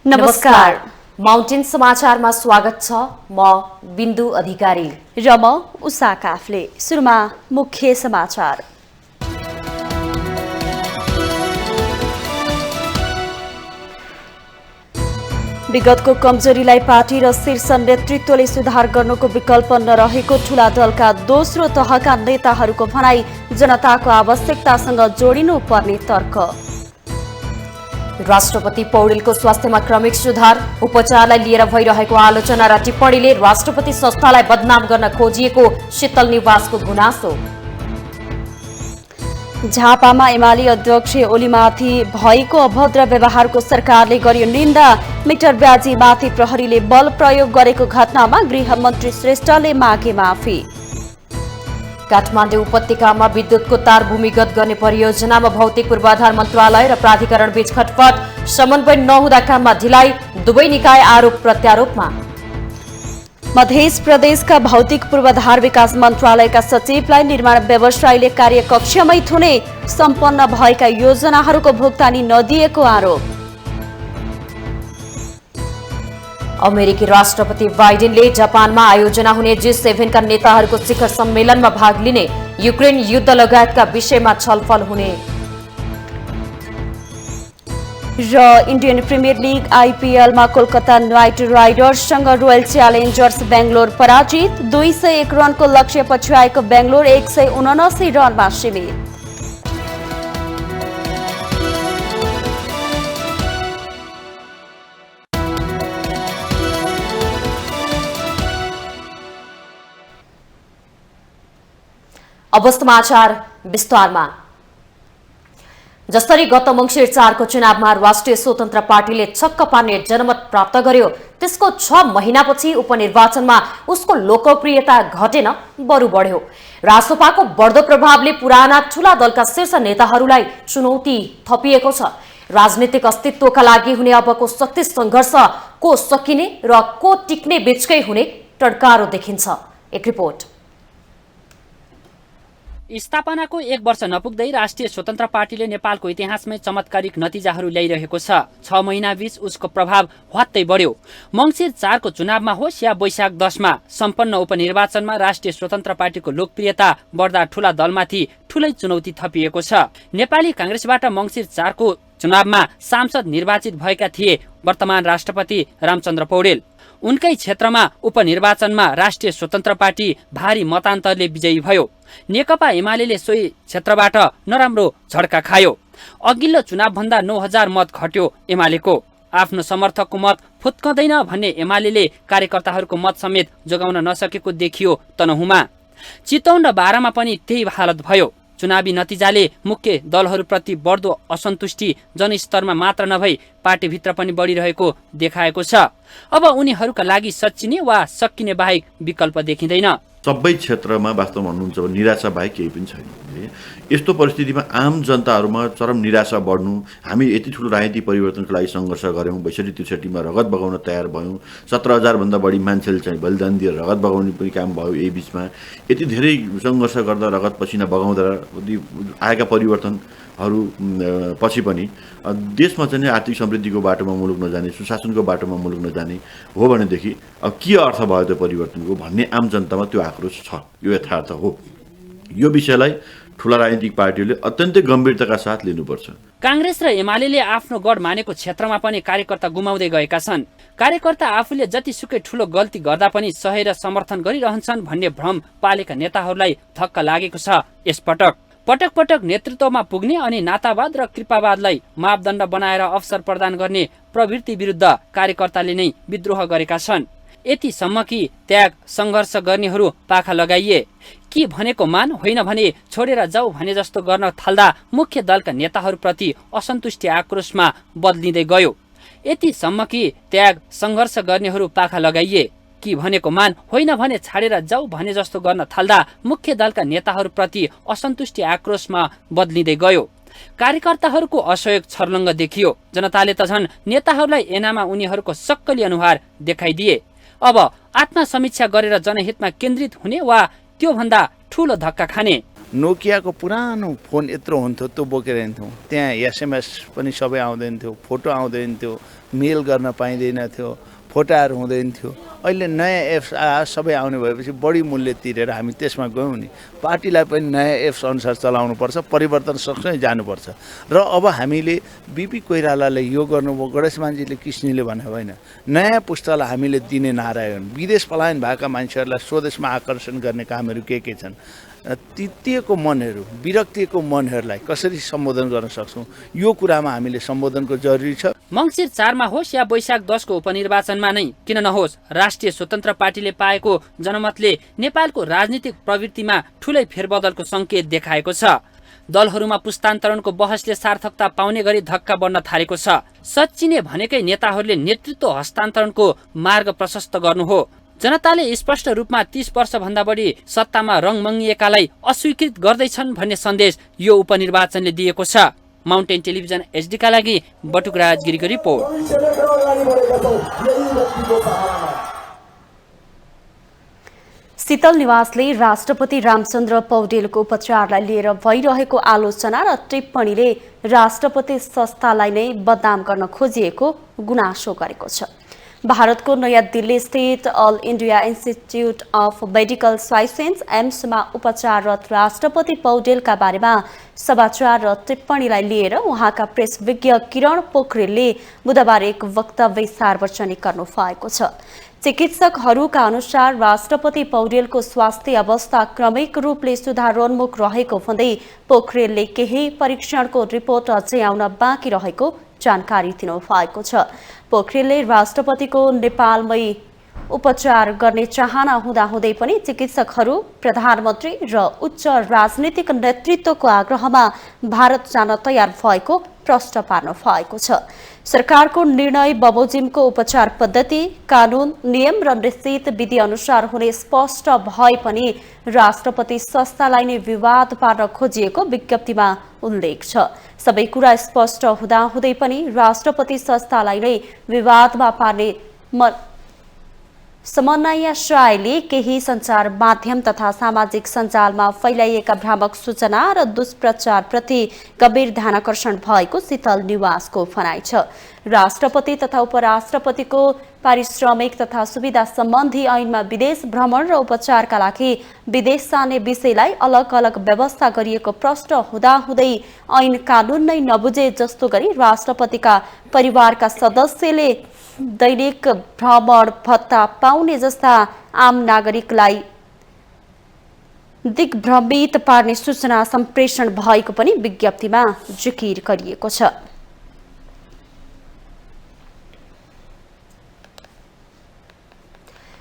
नमस्कार। माउन्टेन समाचारमा स्वागत छ। म बिन्दु अधिकारी र म उषा काफले। सुरुमा मुख्य समाचार। विगतको कमजोरीलाई पार्टी र शीर्ष नेतृत्वले सुधार गर्नुको विकल्प नरहेको ठूला दलका दोस्रो तहका नेताहरूको भनाई। जनताको आवश्यकतासँग जोडिनु पर्ने तर्क। राष्ट्रपति पौडेलको स्वास्थ्यमा क्रमिक सुधार। उपचारलाई लिएर भइरहेको आलोचना र टिप्पणीले राष्ट्रपति संस्थालाई बदनाम गर्न खोजिएको शीतल निवासको गुनासो। झापामा एमाले अध्यक्ष ओलीमाथि भएको अभद्र व्यवहारको सरकारले गर्यो निन्दा। मिटर ब्याजीमाथि प्रहरीले बल प्रयोग गरेको घटनामा गृहमन्त्री श्रेष्ठले मागे माफी। काठमाडौँ उपत्यकामा विद्युतको तार भूमिगत गर्ने परियोजनामा भौतिक पूर्वाधार मन्त्रालय र प्राधिकरण बीच खटपट। समन्वय नहुँदा काममा ढिलाइ। दुवै निकाय आरोप प्रत्यारोपमा। मध्य प्रदेशका भौतिक पूर्वाधार विकास मन्त्रालयका सचिवलाई निर्माण व्यवसायीले कार्यकक्षमै थुने। सम्पन्न भएका योजनाहरूको भुक्तानी नदिएको आरोप। अमेरिकी राष्ट्रपति बाइडेनले जापानमा आयोजना हुने G7 का नेताहरूको शिखर सम्मेलनमा भाग लिने। युक्रेन युद्ध लगायतका विषयमा छलफल हुने। र इन्डियन प्रिमियर लिग आइपिएलमा कोलकाता नाइट राइडर्ससँग रोयल च्यालेन्जर्स बेंगलोर पराजित। 201 रनको लक्ष्य पछ्याएको बेंगलोर 179 रनमा सीमित। अब समाचार विस्तारमा। जसरी गत मंसिर 4 को चुनावमा राष्ट्रिय स्वतन्त्र पार्टीले छक्क पार्ने जनमत प्राप्त गर्यो, त्यसको 6 महिनापछि उपनिर्वाचनमा उसको लोकप्रियता घटेन बरु बढ्यो। रासोपाको बढ्दो प्रभावले पुराना ठूला दलका शीर्ष नेताहरूलाई चुनौती थपिएको छ। राजनीतिक अस्तित्वका लागि हुने अबको शक्ति संघर्ष को सकिने र को टिक्ने बीचकै हुने टड्कारो देखिन्छ। एक रिपोर्ट। स्थापनाको 1 वर्ष नपुग्दै राष्ट्रिय स्वतन्त्र पार्टीले नेपालको इतिहासमै चमत्कारिक नतिजाहरू ल्याइरहेको छ। 6 महिना बीच उसको प्रभाव हत्तै बढ्यो। मंसिर 4 को चुनावमा होस् या वैशाख 10 मा सम्पन्न उपनिर्वाचनमा राष्ट्रिय स्वतन्त्र पार्टीको लोकप्रियता बढ्दा ठूला दलमाथि ठूलै चुनौती थपिएको छ। नेपाली कांग्रेसबाट मंसिर 4 को चुनावमा सांसद निर्वाचित भएका थिए वर्तमान राष्ट्रपति रामचन्द्र पौडेल। उनकै क्षेत्रमा उपनिर्वाचनमा राष्ट्रिय स्वतन्त्र पार्टी भारी मतान्तरले विजयी भयो। नेकपा एमालेले सोही क्षेत्रबाट नराम्रो झड्का खायो। अघिल्लो चुनावभन्दा 9000 मत घट्यो एमालेको। आफ्नो समर्थकको मत फुत्कदैन भन्ने एमालेले कार्यकर्ताहरूको मत समेत जोगाउन नसकेको देखियो तनहुँमा। चितवन र बारामा पनि त्यही हालत भयो। चुनावी नतिजाले मुख्य दलहरूप्रति बढ्दो असन्तुष्टि जनस्तरमा मात्र नभई पार्टीभित्र पनि बढिरहेको देखाएको छ। अब उनीहरूका लागि सच्चिने वा सकिने बाहेक विकल्प देखिँदैन। सबै क्षेत्रमा वास्तवमा भन्नुहुन्छ भने निराशा बाहेक केही पनि छैन। यस्तो परिस्थितिमा आम जनताहरूमा चरम निराशा बढ्नु, हामी यति ठुलो राजनीतिक परिवर्तनको लागि सङ्घर्ष गऱ्यौँ, 62-63मा रगत बगाउन तयार भयौँ, 17,000 भन्दा बढी मान्छेले चाहिँ बलिदान दिएर रगत बगाउने पनि काम भयो। यही बिचमा यति धेरै सङ्घर्ष गर्दा रगत पसिना बगाउँदा आएका परिवर्तनहरू पछि पनि देशमा चाहिँ आर्थिक समृद्धिको बाटोमा मुलुक नजाने, सुशासनको बाटोमा मुलुक नजाने हो भनेदेखि अब के अर्थ भयो त्यो परिवर्तनको भन्ने आम जनतामा त्यो आक्रोश छ। यो यथार्थ हो। यो विषयलाई ठूला राजनीतिक पार्टीहरूले अत्यन्तै गम्भीरताका साथ लिनुपर्छ। कांग्रेस र एमालेले आफ्नो गढ मानेको क्षेत्रमा पनि कार्यकर्ता गुमाउँदै गएका छन्। कार्यकर्ता आफूले जतिसुकै ठूलो गल्ती गर्दा पनि सहे र समर्थन गरिरहन्छन् भन्ने भ्रम पालेका नेताहरूलाई धक्का लागेको छ। यसपटक पटक पटक नेतृत्वमा पुग्ने अनि नातावाद र कृपावादलाई मापदण्ड बनाएर अवसर प्रदान गर्ने प्रवृत्ति विरुद्ध कार्यकर्ताले नै विद्रोह गरेका छन्। यतिसम्म कि त्याग सङ्घर्ष गर्नेहरू पाखा लगाइए। कि भनेको मान होइन भने छोडेर जाऊ भने जस्तो गर्न थाल्दा मुख्य दलका नेताहरूप्रति असन्तुष्टि आक्रोशमा बदलिँदै गयो। यतिसम्म कि त्याग सङ्घर्ष गर्नेहरू पाखा लगाइए। कि भनेको मान होइन भने छाडेर जाऊ भने जस्तो गर्न थाल्दा मुख्य दलका नेताहरूप्रति असन्तुष्टि आक्रोशमा बदलिँदै गयो। कार्यकर्ताहरूको असहयोग छर्लङ्ग देखियो। जनताले त झन् नेताहरूलाई एनामा उनीहरूको सक्कली अनुहार देखाइदिए। अब आत्मसमीक्षा गरेर जनहितमा केन्द्रित हुने वा त्योभन्दा ठूलो धक्का खाने। नोकियाको पुरानो फोन यत्रो हुन्थ्यो, त्यो बोकेर हिँड्थ्यौँ। त्यहाँ एसएमएस पनि सबै आउँदैन थियो, फोटो आउँदैन थियो, मेल गर्न पाइँदैन थियो, फोटाहरू हुँदैन थियो। अहिले नयाँ एप्स सबै आउने भएपछि बढी मूल्य तिरेर हामी त्यसमा गयौँ नि। पार्टीलाई पनि नयाँ एप्स अनुसार चलाउनुपर्छ, परिवर्तन सँगसँगै जानुपर्छ। र अब हामीले बिपी कोइरालाले यो गर्नुभयो, गणेश मान्जीले किस्नीले भने होइन, नयाँ पुस्तालाई हामीले दिने नारा हो। विदेश पलायन भएका मान्छेहरूलाई स्वदेशमा आकर्षण गर्ने कामहरू के छन्, तितिएको मनहरू, विरक्तिएको मनहरूलाई कसरी सम्बोधन गर्न सक्छौँ, यो कुरामा हामीले सम्बोधनको जरुरी छ। मङ्सिर 4 मा होस् या वैशाख 10 को उपनिर्वाचनमा नै किन नहोस्, राष्ट्रिय स्वतन्त्र पार्टीले पाएको जनमतले नेपालको राजनीतिक प्रवृत्तिमा ठूलै फेरबदलको संकेत देखाएको छ। दलहरूमा पुस्तान्तरणको बहसले सार्थकता पाउने गरी धक्का बढ्न थालेको छ। सच्चिने भनेकै नेताहरूले नेतृत्व हस्तान्तरणको मार्ग प्रशस्त गर्नु हो। जनताले स्पष्ट रूपमा 30 वर्षभन्दा बढी सत्तामा रङ मङ्गिएकालाई अस्वीकृत गर्दैछन् भन्ने सन्देश यो उपनिर्वाचनले दिएको छ। माउन्टेन टेलिभिजन HD का लागि बटुकराज गिरीको रिपोर्ट। शीतल निवासले राष्ट्रपति रामचन्द्र पौडेलको उपचारलाई लिएर भइरहेको आलोचना र टिप्पणीले राष्ट्रपति संस्थालाई नै बदनाम गर्न खोजिएको गुनासो गरेको छ। भारतको नयाँ दिल्ली स्थित All India Institute of Medical Sciences एम्समा उपचाररत राष्ट्रपति पौडेलका बारेमा समाचार र टिप्पणीलाई लिएर उहाँका प्रेस विज्ञ किरण पोखरेलले बुधबार एक वक्तव्य सार्वजनिक गर्नु भएको छ। चिकित्सकहरूका अनुसार राष्ट्रपति पौडेलको स्वास्थ्य अवस्था क्रमिक रूपले सुधारोन्मुख रहेको भन्दै पोखरेलले केही परीक्षणको रिपोर्ट अझै आउन बाँकी रहेको जानकारी दिनुभएको छ। पोखरेलले राष्ट्रपतिको नेपालमै उपचार गर्ने चाहना हुँदाहुँदै पनि चिकित्सकहरू, प्रधानमन्त्री र उच्च राजनीतिक नेतृत्वको आग्रहमा भारत जान तयार भएको प्रश्न पार्नु भएको छ। सरकारको निर्णय बमोजिमको उपचार पद्धति, कानून, नियम र निश्चित विधि अनुसार हुने स्पष्ट भए पनि राष्ट्रपति संस्थालाई नै विवाद पार्न खोजिएको विज्ञप्तिमा उल्लेख छ। सबै कुरा स्पष्ट हुँदाहुँदै पनि राष्ट्रपति संस्थालाई नै विवादमा पार्ने समन्वयले केही सञ्चार माध्यम तथा सामाजिक सञ्जालमा फैलाइएका भ्रामक सूचना र दुष्प्रचारप्रति गम्भीर ध्यानाकर्षण भएको शीतल निवासको भनाइ छ। राष्ट्रपति तथा उपराष्ट्रपतिको पारिश्रमिक तथा सुविधा सम्बन्धी ऐनमा विदेश भ्रमण र उपचारका लागि विदेश जाने विषयलाई अलग अलग व्यवस्था गरिएको प्रश्न हुँदाहुँदै ऐन कानून नै नबुझे जस्तो गरी राष्ट्रपतिका परिवारका सदस्यले दैनिक भ्रमण भत्ता पाउने जस्ता आम नागरिकलाई दिग्भ्रमित पार्ने सूचना सम्प्रेषण भएको पनि विज्ञप्तिमा जिकिर गरिएको छ।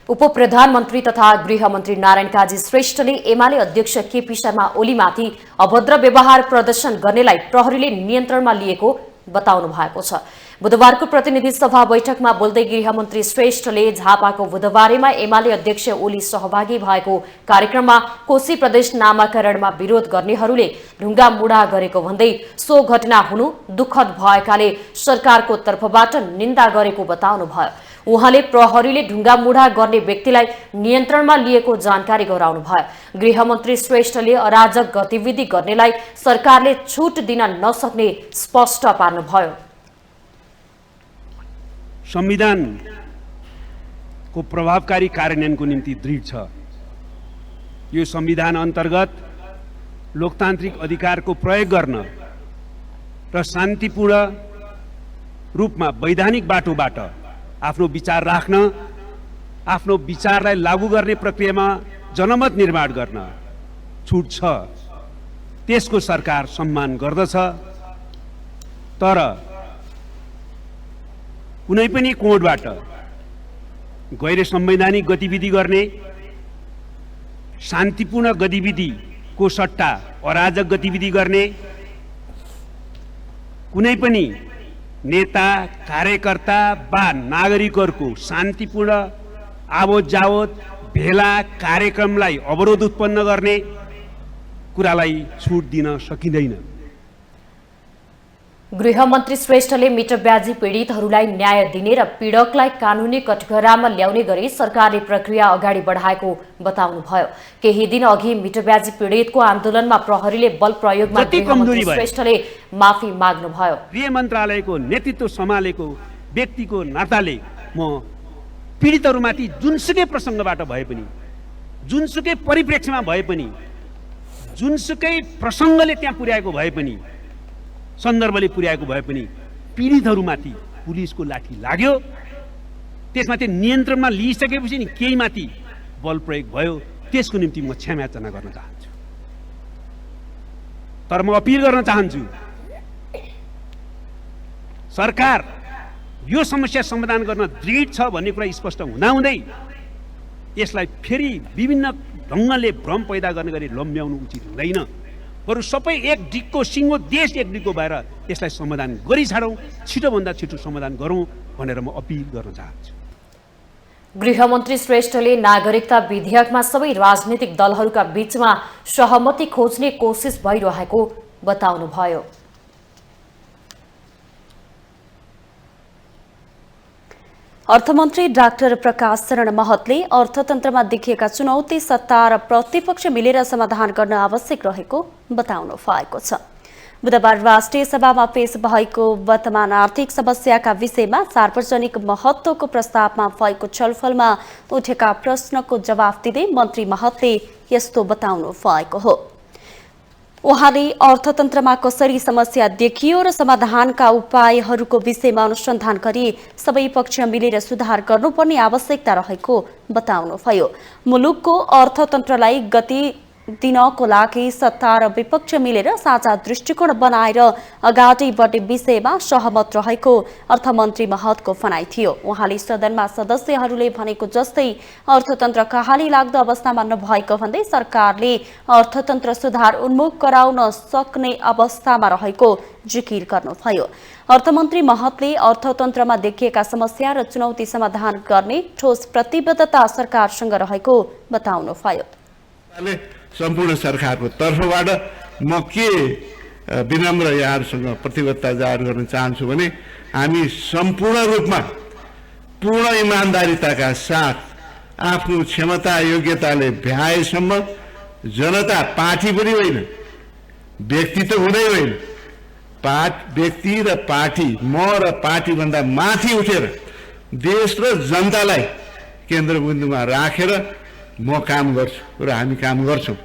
उपप्रधानमन्त्री तथा गृहमन्त्री नारायण काजी श्रेष्ठले एमाले अध्यक्ष केपी शर्मा ओलीमाथि अभद्र व्यवहार प्रदर्शन गर्नेलाई प्रहरीले नियन्त्रणमा लिएको बताउनु भएको छ। बुधबारको प्रतिनिधि सभा बैठकमा बोल्दै गृहमन्त्री श्रेष्ठले झापाको बुधबारेमा एमाले अध्यक्ष ओली सहभागी भएको कार्यक्रममा कोशी प्रदेश नामाकरणमा विरोध गर्नेहरूले ढुङ्गा मुढा गरेको भन्दै सो घटना हुनु दुःखद भएकाले सरकारको तर्फबाट निन्दा गरेको बताउनु भयो। उहाँले प्रहरीले ढुङ्गा मुढा गर्ने व्यक्तिलाई नियन्त्रणमा लिएको जानकारी गराउनु भयो। गृहमन्त्री श्रेष्ठले अराजक गतिविधि गर्नेलाई सरकारले छुट दिन नसक्ने स्पष्ट पार्नुभयो। संविधानको प्रभावकारी कार्यान्वयनको निम्ति दृढ छ। यो संविधान अन्तर्गत लोकतान्त्रिक अधिकारको प्रयोग गर्न र शान्तिपूर्ण रूपमा वैधानिक बाटोबाट आफ्नो विचार राख्न, आफ्नो विचारलाई लागू गर्ने प्रक्रियामा जनमत निर्माण गर्न छुट छ। त्यसको सरकार सम्मान गर्दछ। तर कुनै पनि कोणबाट गैर संवैधानिक गतिविधि गर्ने, शान्तिपूर्ण गतिविधिको सट्टा अराजक गतिविधि गर्ने, कुनै पनि नेता, कार्यकर्ता वा नागरिकहरूको शान्तिपूर्ण आवत जावत, भेला, कार्यक्रमलाई अवरोध उत्पन्न गर्ने कुरालाई छुट दिन सकिँदैन। गृहमन्त्री श्रेष्ठले मिटरब्याजी पीडितहरूलाई न्याय दिने र पीडकलाई कानूनी कठघरामा ल्याउने गरी सरकारले प्रक्रिया अगाडि बढाएको बताउनुभयो। केही दिन अघि मिटरब्याजी पीडितको आन्दोलनमा प्रहरीले बल प्रयोगमा गृहमन्त्री श्रेष्ठले माफी माग्नुभयो। गृह मन्त्रालयको नेतृत्व सम्हालेको व्यक्तिको नाताले म पीडितहरूमाथि जुनसुकै प्रसङ्गबाट भए पनि, जुनसुकै परिप्रेक्ष्यमा भए पनि, जुनसुकै प्रसङ्गले त्यहाँ पुर्याएको भए पनि, सन्दर्भले पुर्याएको भए पनि पीडितहरूमाथि पुलिसको लाठी लाग्यो, त्यसमाथि नियन्त्रणमा लिइसकेपछि नि केही माथि बल प्रयोग भयो, त्यसको निम्ति म क्षमायाचना गर्न चाहन्छु। तर म अपिल गर्न चाहन्छु, सरकार यो समस्या समाधान गर्न दृढ छ भन्ने कुरा स्पष्ट हुँदाहुँदै यसलाई फेरि विभिन्न ढङ्गले भ्रम पैदा गर्ने गरी लम्ब्याउनु उचित हुँदैन। बरु सबै एक डिगको सिङ्गो देश एक डिगको भएर यसलाई समाधान गरी छाडौँ, छिटोभन्दा छिटो समाधान गरौँ भनेर म अपिल गर्न चाहन्छु। गृहमन्त्री श्रेष्ठले नागरिकता विधेयकमा सबै राजनीतिक दलहरूका बीचमा सहमति खोज्ने कोसिस भइरहेको बताउनुभयो। अर्थमन्त्री डाक्टर प्रकाश शरण महतले अर्थतन्त्रमा देखिएका चुनौती सत्ता र प्रतिपक्ष मिलेर समाधान गर्न आवश्यक रहेको बताउनु भएको छ। बुधबार राष्ट्रिय सभामा पेश भएको वर्तमान आर्थिक समस्याका विषयमा सार्वजनिक महत्त्वको प्रस्तावमा भएको छलफलमा उठेका प्रश्नको जवाफ दिँदै मन्त्री महतले यस्तो बताउनु भएको हो। उहाँले अर्थतन्त्रमा कसरी समस्या देखियो र समाधानका उपायहरूको विषयमा अनुसन्धान गरी सबै पक्ष मिलेर सुधार गर्नुपर्ने आवश्यकता रहेको बताउनुभयो। मुलुकको अर्थतन्त्रलाई गति दिनको लागि सत्ता र विपक्ष मिलेर साझा दृष्टिकोण बनाएर अगाडि बढ्ने विषयमा सहमत रहेको अर्थमन्त्री महतको भनाइ थियो। उहाँले सदनमा सदस्यहरूले भनेको जस्तै अर्थतन्त्र कहाली लाग्दो अवस्थामा नभएको भन्दै सरकारले अर्थतन्त्र सुधार उन्मुख गराउन सक्ने अवस्थामा रहेको जिकिर गर्नुभयो। अर्थमन्त्री महतले अर्थतन्त्रमा देखिएका समस्या र चुनौती समाधान गर्ने ठोस प्रतिबद्धता सरकारसँग रहेको बताउनुभयो। सम्पूर्ण सरकारको तर्फबाट म के विनम्र यहाँहरूसँग प्रतिबद्धता जाहेर गर्न चाहन्छु भने हामी सम्पूर्ण रूपमा पूर्ण इमान्दारिताका साथ आफ्नो क्षमता योग्यताले भ्याएसम्म जनता पार्टी पनि होइन, व्यक्ति त हुँदै होइन, व्यक्ति र पार्टी, म र पार्टीभन्दा माथि उठेर देश र जनतालाई केन्द्रबिन्दुमा राखेर म काम गर्छु र हामी काम गर्छौँ।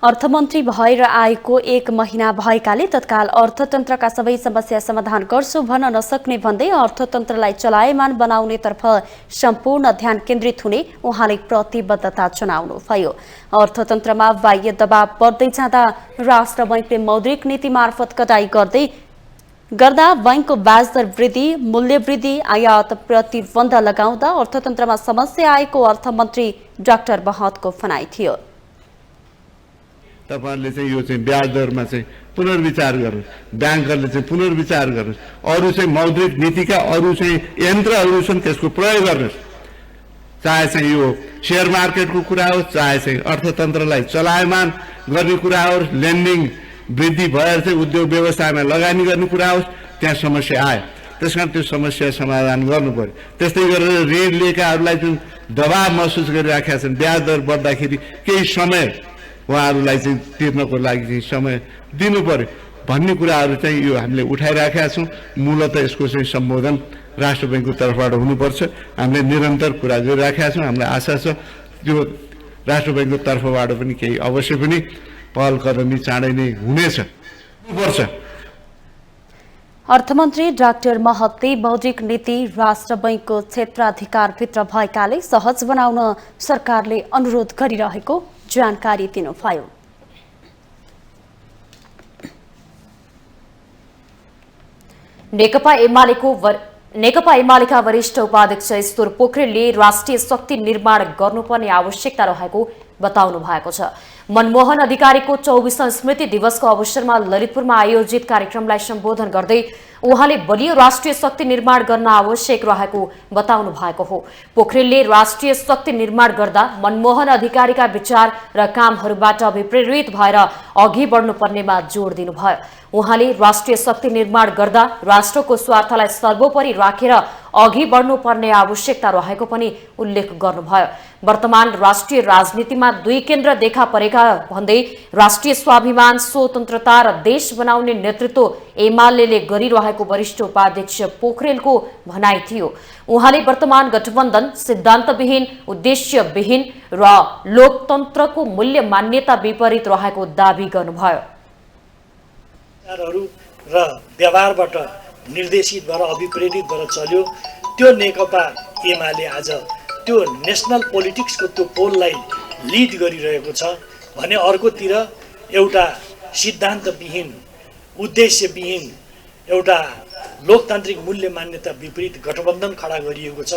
अर्थमन्त्री भएर आएको 1 महिना भएकाले तत्काल अर्थतन्त्रका सबै समस्या समाधान गर्छु भन्न नसक्ने भन्दै अर्थतन्त्रलाई चलायमान बनाउनेतर्फ सम्पूर्ण ध्यान केन्द्रित हुने उहाँले प्रतिबद्धता जनाउनुभयो। अर्थतन्त्रमा बाह्य दबाव बढ्दै जाँदा राष्ट्र बैंकले मौद्रिक नीति मार्फत कटाई गर्दा बैंकको ब्याज दर वृद्धि, मूल्य वृद्धि, आयात प्रतिबन्ध लगाउँदा अर्थतन्त्रमा समस्या आएको अर्थमन्त्री डाक्टर महतको भनाइ थियो। तपाईहरुले चाहिँ यो चाहिँ ब्याज दरमा चाहिँ पुनर्विचार गर्नु, ब्याङ्करले चाहिँ पुनर्विचार गर्नु, अरू चाहिँ मौद्रिक नीतिका अरू चाहिँ यन्त्रहरू छन् त्यसको प्रयोग गर्नुहोस्। चाहे चाहिँ यो शेयर मार्केटको कुरा होस्, चाहे चाहिँ अर्थतन्त्रलाई चलायमान गर्ने कुरा होस्, लेन्डिङ वृद्धि भएर चाहिँ उद्योग व्यवसायमा लगानी गर्ने कुरा होस्, त्यहाँ समस्या आयो। त्यसकारण त्यो समस्या समाधान गर्नु पर्यो। त्यस्तै गरेर ऋण लिएकाहरूलाई जुन दबाव महसुस गरिराखेका छन्, ब्याज दर बढ्दाखेरि केही समय उहाँहरूलाई चाहिँ तिर्नको लागि चाहिँ समय दिनु पर्यो भन्ने कुराहरू चाहिँ यो हामीले उठाइराखेका छौँ। मूलतः यसको चाहिँ सम्बोधन राष्ट्र बैंकको तर्फबाट हुनुपर्छ। हामीले निरन्तर कुरा गरिराखेका छौँ। हामीलाई आशा छ त्यो राष्ट्र बैंकको तर्फबाट पनि केही अवश्य पनि पहल कदमी चाँडै नै हुनेछ। अर्थमन्त्री डाक्टर महतले मौद्रिक नीति राष्ट्र बैंकको क्षेत्राधिकारभित्र भएकाले सहज बनाउन सरकारले अनुरोध गरिरहेको जानकारी दिनुभयो। नेकपा एमालेका वरिष्ठ उपाध्यक्ष ईश्वर पोखरेलले राष्ट्रिय शक्ति निर्माण गर्नुपर्ने आवश्यकता रहेको बताउनु भएको छ। मनमोहन अधिकारीको 24औं स्मृति दिवसको अवसरमा ललितपुरमा आयोजित कार्यक्रमलाई सम्बोधन गर्दै उहाँले बलियो राष्ट्रिय शक्ति निर्माण गर्न आवश्यक रहेको बताउनु भएको हो। पोखरेलले राष्ट्रिय शक्ति निर्माण गर्दा मनमोहन अधिकारीका विचार र कामहरूबाट विप्रेरित भएर अघि बढ्नुपर्नेमा जोड दिनुभयो। उहाँले राष्ट्रिय शक्ति निर्माण गर्दा राष्ट्रको स्वार्थलाई सर्वोपरि राखेर अघि बढ्नुपर्ने आवश्यकता रहेको पनि उल्लेख गर्नुभयो। वर्तमान राष्ट्रिय राजनीतिमा दुई केन्द्र देखा परेका गरेका भन्दै राष्ट्रिय स्वाभिमान, स्वतन्त्रता र देश बनाउने नेतृत्व एमाले गरिरहेको वरिष्ठ उपाध्यक्ष पोखरेलको भनाइ थियो। उहाँले वर्तमान गठबन्धन सिद्धान्तविहीन, उद्देश्यविहीन र लोकतन्त्रको मूल्य मान्यता विपरीत रहेको दावी गर्नुभयो। र व्यवहारबाट निर्देशित भएर अभिप्रेरित भएर चल्यो त्यो नेकपा एमाले आज त्यो नेसनल पोलिटिक्सको त्यो पोललाई लिड गरिरहेको छ भने अर्कोतिर एउटा सिद्धान्तविहीन, उद्देश्यविहीन, एउटा लोकतान्त्रिक मूल्य मान्यता विपरीत गठबन्धन खडा गरिएको छ,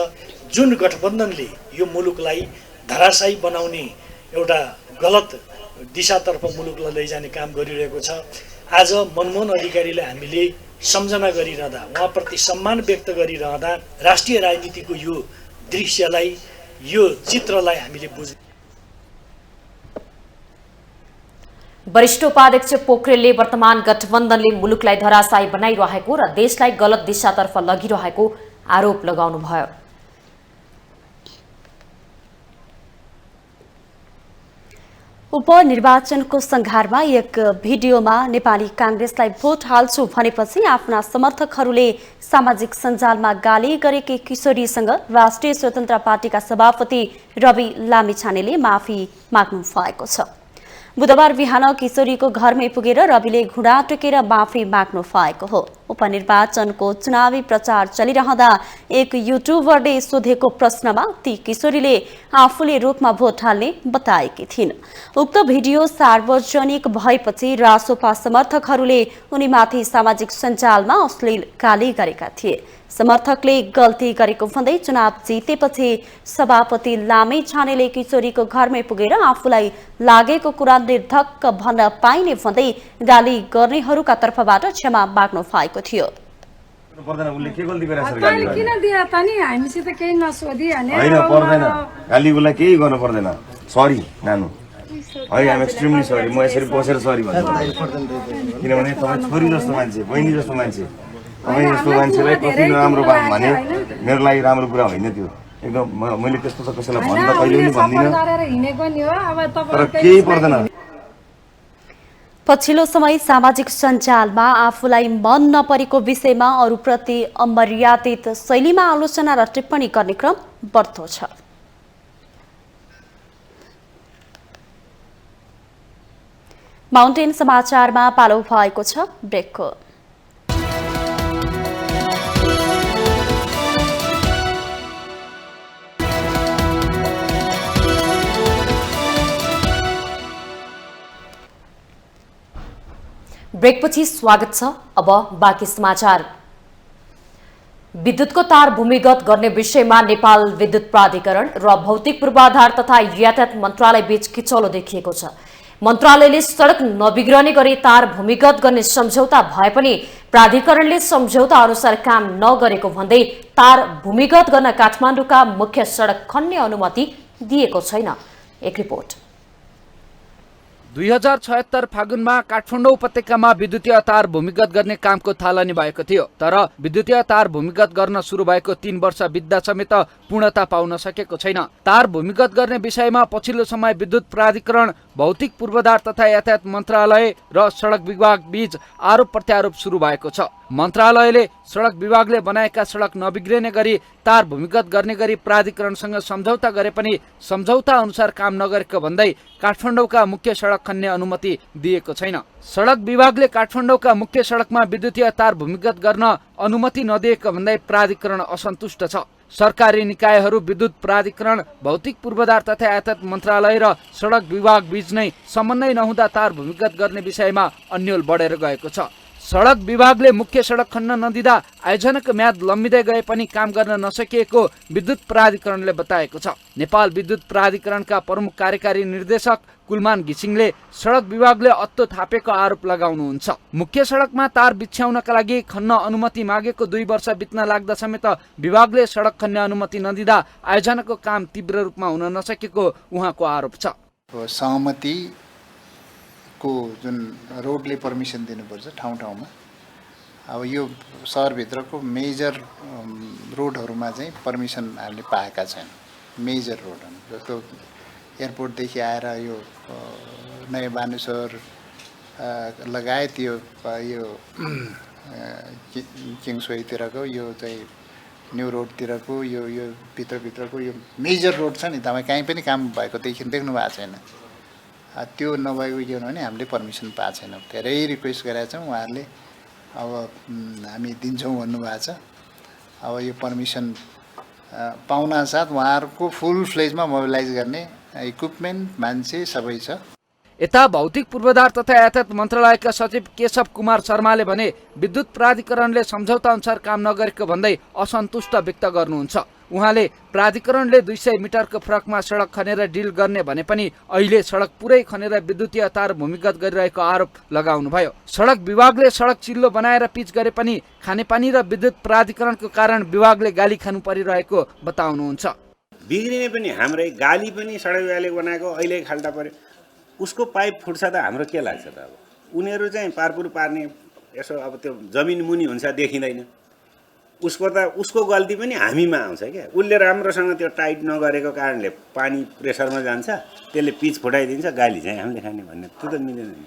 जुन गठबन्धनले यो मुलुकलाई धराशायी बनाउने एउटा गलत दिशातर्फ मुलुकलाई लैजाने काम गरिरहेको छ। आज मनमोहन अधिकारीलाई हामीले सम्झना गरिरहँदा, उहाँप्रति सम्मान व्यक्त गरिरहँदा राष्ट्रिय राजनीतिको यो दृश्यलाई, यो चित्रलाई हामीले बुझ्यौं। वरिष्ठ उपाध्यक्ष पोखरेलले वर्तमान गठबन्धनले मुलुकलाई धराशायी बनाइरहेको र देशलाई गलत दिशातर्फ लगिरहेको आरोप लगाउनुभयो। उपनिर्वाचनको संघारमा एक भिडियोमा नेपाली कांग्रेसलाई भोट हाल्छु भनेपछि आफ्ना समर्थकहरूले सामाजिक सञ्जालमा गाली गरेकी किशोरीसँग राष्ट्रिय स्वतन्त्र पार्टीका सभापति रवि लामिछानेले माफी माग्नु भएको छ। बुधबार बिहान किशोरीको घरमै पुगेर रविले घुँडा टेकेर माफी माग्नु भएको हो। उपनिर्वाचनको चुनावी प्रचार चलिरहँदा एक युट्युबरले सोधेको प्रश्नमा ती किशोरीले आफूले रूपमा भोट हाल्ने बताएकी थिइन्। उक्त भिडियो सार्वजनिक भएपछि रासोपा समर्थकहरूले उनीमाथि सामाजिक सञ्जालमा अश्लील गाली गरेका थिए। समर्थकले गल्ती गरेको भन्दै चुनाव जितेपछि सभापति लामिछानेले किशोरीको घरमै पुगेर आफूलाई लागेको कुरा निर्धक्क भन्न पाइने भन्दै गाली गर्नेहरूका तर्फबाट क्षमा माग्नु भएको थियो। केही गर्नु पर्दैन, सरी नानु है, आइएम एक्सट्रिमली सरी। म यसरी बसेर सरी भन्छु किनभने तपाईँ छोरी जस्तो मान्छे, बहिनी जस्तो मान्छे, तपाईँ जस्तो मान्छेलाई कति नराम्रो भने मेरो लागि राम्रो कुरा होइन त्यो। एकदम मैले त्यस्तो त कसैलाई भन्न कहिले पनि भन्दिनँ, तर केही पर्दैन। पछिल्लो समय सामाजिक सञ्जालमा आफूलाई मन नपरेको विषयमा अरूप्रति अमर्यादित शैलीमा आलोचना र टिप्पणी गर्ने क्रम बढ्दो छ। माउन्टेन समाचारमा पालो भएको छ ब्रेकको। ब्रेकपछि स्वागत छ। अब बाँकी समाचार। विद्युतको तार भूमिगत गर्ने विषयमा नेपाल विद्युत प्राधिकरण र भौतिक पूर्वाधार तथा यातायात मन्त्रालय बीच किचलो देखिएको छ। मन्त्रालयले सडक नबिग्रने गरी तार भूमिगत गर्ने सम्झौता भए पनि प्राधिकरणले सम्झौता अनुसार काम नगरेको भन्दै तार भूमिगत गर्न काठमाडौँका मुख्य सडक खन्ने अनुमति दिएको छैन। एक रिपोर्ट। 2076 फागुनमा काठमाडौँ उपत्यकामा विद्युतीय तार भूमिगत गर्ने कामको थालनी भएको थियो, तर विद्युतीय तार भूमिगत गर्न सुरु भएको 3 वर्ष बित्दा समेत पूर्णता पाउन सकेको छैन। तार भूमिगत गर्ने विषयमा पछिल्लो समय विद्युत प्राधिकरण, भौतिक पूर्वाधार तथा यातायात मन्त्रालय र सडक विभाग बीच आरोप प्रत्यारोप सुरु भएको छ। मन्त्रालयले सडक विभागले बनाएका सडक नबिग्रिने गरी तार भूमिगत गर्ने गरी प्राधिकरणसँग सम्झौता गरे पनि सम्झौता अनुसार काम नगरेको भन्दै काठमाडौँका मुख्य सडक खन्ने अनुमति दिएको छैन। सडक विभागले काठमाडौँका मुख्य सडकमा विद्युतीय तार भूमिगत गर्न अनुमति नदिएको भन्दै प्राधिकरण असन्तुष्ट छ। सरकारी निकायहरू, विद्युत प्राधिकरण, भौतिक पूर्वाधार तथा यातायात मन्त्रालय र सडक विभाग बीच नै समन्वय नहुँदा तार भूमिगत गर्ने विषयमा अन्यल बढेर गएको छ। सडक विभागले मुख्य सडक खन्न नदिँदा आयोजनाको म्याद लम्बिँदै गए पनि काम गर्न नसकिएको विद्युत प्राधिकरणले बताएको छ। नेपाल विद्युत प्राधिकरणका प्रमुख कार्यकारी निर्देशक कुलमान घिसिङले सडक विभागले अत्तो थापेको आरोप लगाउनुहुन्छ। मुख्य सडकमा तार बिछ्याउनका लागि खन्न अनुमति मागेको 2 वर्ष बित्न लाग्दा समेत विभागले सडक खन्ने अनुमति नदिँदा आयोजनाको काम तीव्र रूपमा हुन नसकेको उहाँको आरोप छ। को जुन रोडले पर्मिसन दिनुपर्छ ठाउँ ठाउँमा, अब यो सहरभित्रको मेजर रोडहरूमा चाहिँ पर्मिसन हामीले पाएका छैन। मेजर रोडहरू जस्तो एयरपोर्टदेखि आएर यो नयाँ बानेश्वर लगायत यो किङ्सवेतिरको यो चाहिँ न्यू रोडतिरको यो भित्रको यो मेजर रोड छ नि तपाईँ कहीँ पनि काम भएको देख्नु भएको छैन। त्यो नभएको के हो भने हामीले पर्मिसन पाएको छैनौँ। धेरै रिक्वेस्ट गरेका छौँ, उहाँहरूले अब हामी दिन्छौँ भन्नुभएको छ। अब यो पर्मिसन पाउनासाथ उहाँहरूको फुल फ्लेजमा मोबिलाइज गर्ने इक्विपमेन्ट मान्छे सबै छ। यता भौतिक पूर्वाधार तथा यातायात मन्त्रालयका सचिव केशव कुमार शर्माले भने विद्युत प्राधिकरणले सम्झौता अनुसार काम नगरेको भन्दै असन्तुष्ट व्यक्त गर्नुहुन्छ। उहाँले प्राधिकरणले 200 मिटरको फरकमा सडक खनेर डिल गर्ने भने पनि अहिले सडक पुरै खनेर विद्युतीय तार भूमिगत गरिरहेको आरोप लगाउनुभयो। सडक विभागले सडक चिल्लो बनाएर पिच गरे पनि खानेपानी र विद्युत प्राधिकरणको कारण विभागले गाली खानु परिरहेको बताउनुहुन्छ। बिग्रिने पनि हाम्रै गाली पनि सडक विभागले बनाएको अहिले खाल्टा पर्यो, उसको पाइप फुट्छ त हाम्रो के लाग्छ त। अब उनीहरू चाहिँ पारपुर पार्ने यसो अब त्यो जमिन मुनि हुन्छ देखिँदैन, उसको गल्ती पनि हामीमा आउँछ क्या। उसले राम्रोसँग त्यो टाइट नगरेको कारणले पानी प्रेसरमा जान्छ, त्यसले पिच फुटाइदिन्छ, गाली चाहिँ हामीले खाने भन्ने त्यो त मिलेन नि।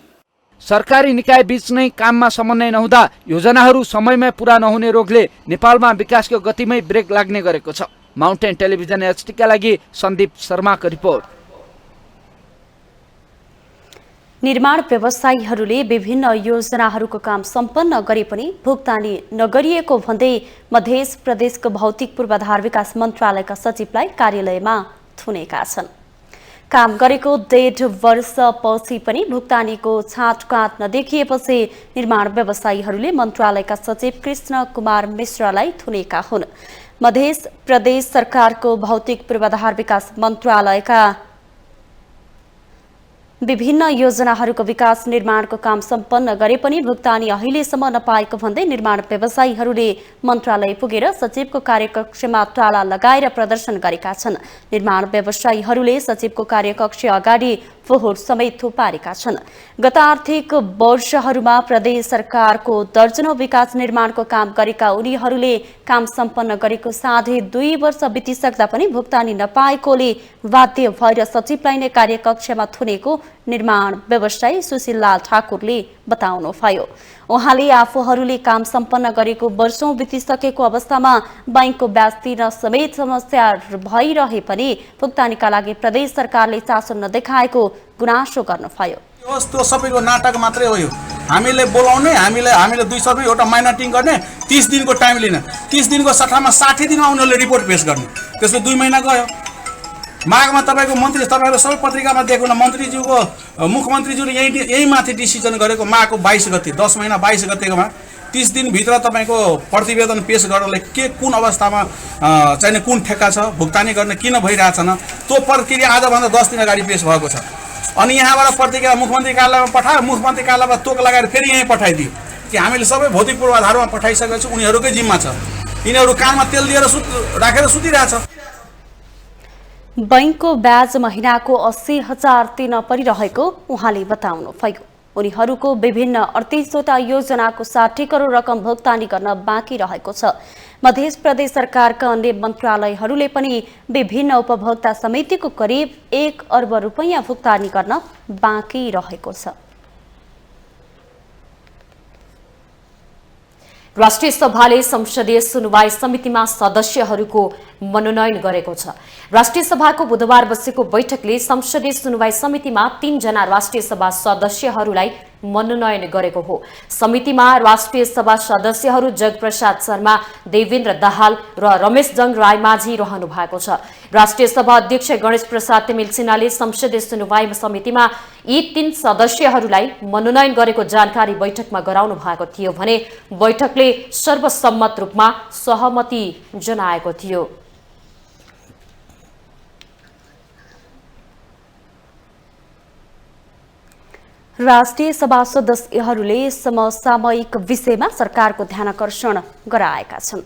सरकारी निकाय बीच नै काममा समन्वय नहुँदा योजनाहरू समयमै पूरा नहुने रोगले नेपालमा विकासको गतिमै ब्रेक लाग्ने गरेको छ। माउन्टेन टेलिभिजन एचटीका लागि सन्दीप शर्माको रिपोर्ट। निर्माण व्यवसायीहरूले विभिन्न योजनाहरूको काम सम्पन्न गरे पनि भुक्तानी नगरिएको भन्दै मध्य प्रदेशको भौतिक पूर्वाधार विकास मन्त्रालयका सचिवलाई कार्यालयमा थुनेका छन्। काम गरेको 1.5 वर्षपछि पनि भुक्तानीको छाँटकाँट नदेखिएपछि निर्माण व्यवसायीहरूले मन्त्रालयका सचिव कृष्ण कुमार मिश्रलाई थुनेका हुन्। मध्य प्रदेश सरकारको भौतिक पूर्वाधार विकास मन्त्रालयका विभिन्न योजनाहरूको विकास निर्माणको काम सम्पन्न गरे पनि भुक्तानी अहिलेसम्म नपाएको भन्दै निर्माण व्यवसायीहरूले मन्त्रालय पुगेर सचिवको कार्यकक्षमा ताला लगाएर प्रदर्शन गरेका छन्। निर्माण व्यवसायीहरूले सचिवको कार्यकक्ष अगाडि फोहोर समेत थुपारेका छन्। गत आर्थिक वर्षहरूमा प्रदेश सरकारको दर्जनौं विकास निर्माणको काम गरेका उनीहरूले काम सम्पन्न गरेको साढे 2 वर्ष बितिसक्दा पनि भुक्तानी नपाएकोले बाध्य भएर सचिवलाई नै कार्यकक्षमा थुनेको निर्माण व्यवसायी सुशील लाल ठाकुरले बताउनुभयो। उहाँले आफूहरूले काम सम्पन्न गरेको वर्षौं बितिसकेको अवस्थामा बैंकको ब्याज तिर्न समेत समस्या भइरहे पनि भुक्तानीका लागि प्रदेश सरकारले चासो नदेखाएको गुनासो गर्नुभयो। त्यो सबैको नाटक मात्रै हो। यो हामीले बोलाउने, हामीले 200 रुपैयाँ एउटा माइनटिङ गर्ने, 30 दिनको टाइम लिन, 30 दिनको सट्टामा 60 दिनमा उनीहरूले रिपोर्ट पेश गर्ने, त्यसले 2 महिना गयो। माघमा तपाईँको मन्त्री, तपाईँहरू सबै पत्रिकामा देख्नु न, मन्त्रीज्यूको मुख्यमन्त्रीज्यूले यही माथि डिसिजन गरेको माघको 22 गते 10 महिना 22 गतेकोमा 30 दिनभित्र तपाईँको प्रतिवेदन पेश गर्नलाई के कुन अवस्थामा चाहिने कुन ठेक्का छ, भुक्तानी गर्ने किन भइरहेछन्, त्यो प्रक्रिया आजभन्दा 10 दिन अगाडि पेश भएको छ। अनि यहाँबाट पत्रिका मुख्यमन्त्री कार्यालयमा पठायो, मुख्यमन्त्री कार्यालयबाट तोक लगाएर फेरि यहीँ पठाइदियो कि हामीले सबै भौतिक पूर्वाधारमा पठाइसकेको छु, उनीहरूकै जिम्मा छ, यिनीहरू कानमा तेल दिएर राखेर सुतिरहेछ। बैंकको ब्याज महिनाको 80,000 तिर्न परिरहेको उहाँले बताउनुभयो। उनीहरूको विभिन्न 38वटा योजनाको 60 करोड रकम भुक्तानी गर्न बाँकी रहेको छ। मध्य प्रदेश सरकारका अन्य मन्त्रालयहरूले पनि विभिन्न उपभोक्ता समितिको करिब 1 अर्ब रुपैयाँ भुक्तानी गर्न बाँकी रहेको छ। राष्ट्रिय सभाले संसदीय सुनवाई समितिमा सदस्यहरूको मनोनयन गरेको छ। राष्ट्रिय सभाको बुधबार बसेको बैठकले संसदीय सुनवाई समितिमा 3 जना राष्ट्रिय सभा सदस्यहरूलाई मनोनयन गरेको हो। समितिमा राष्ट्रिय सभा सदस्यहरू जगप्रसाद शर्मा, देवेन्द्र दाहाल र रमेश जंग रायमाझी रहनु भएको छ। राष्ट्रिय सभा अध्यक्ष गणेश प्रसाद तिमिल सिन्हाले संसदीय सुनवाई समितिमा यी 3 सदस्यहरूलाई मनोनयन गरेको जानकारी बैठकमा गराउनु भएको थियो भने बैठकले सर्वसम्मत रूपमा सहमति जनाएको थियो। राष्ट्रिय सभा सदस्यहरूले समसामयिक विषयमा सरकारको ध्यानाकर्षण गराएका छन्।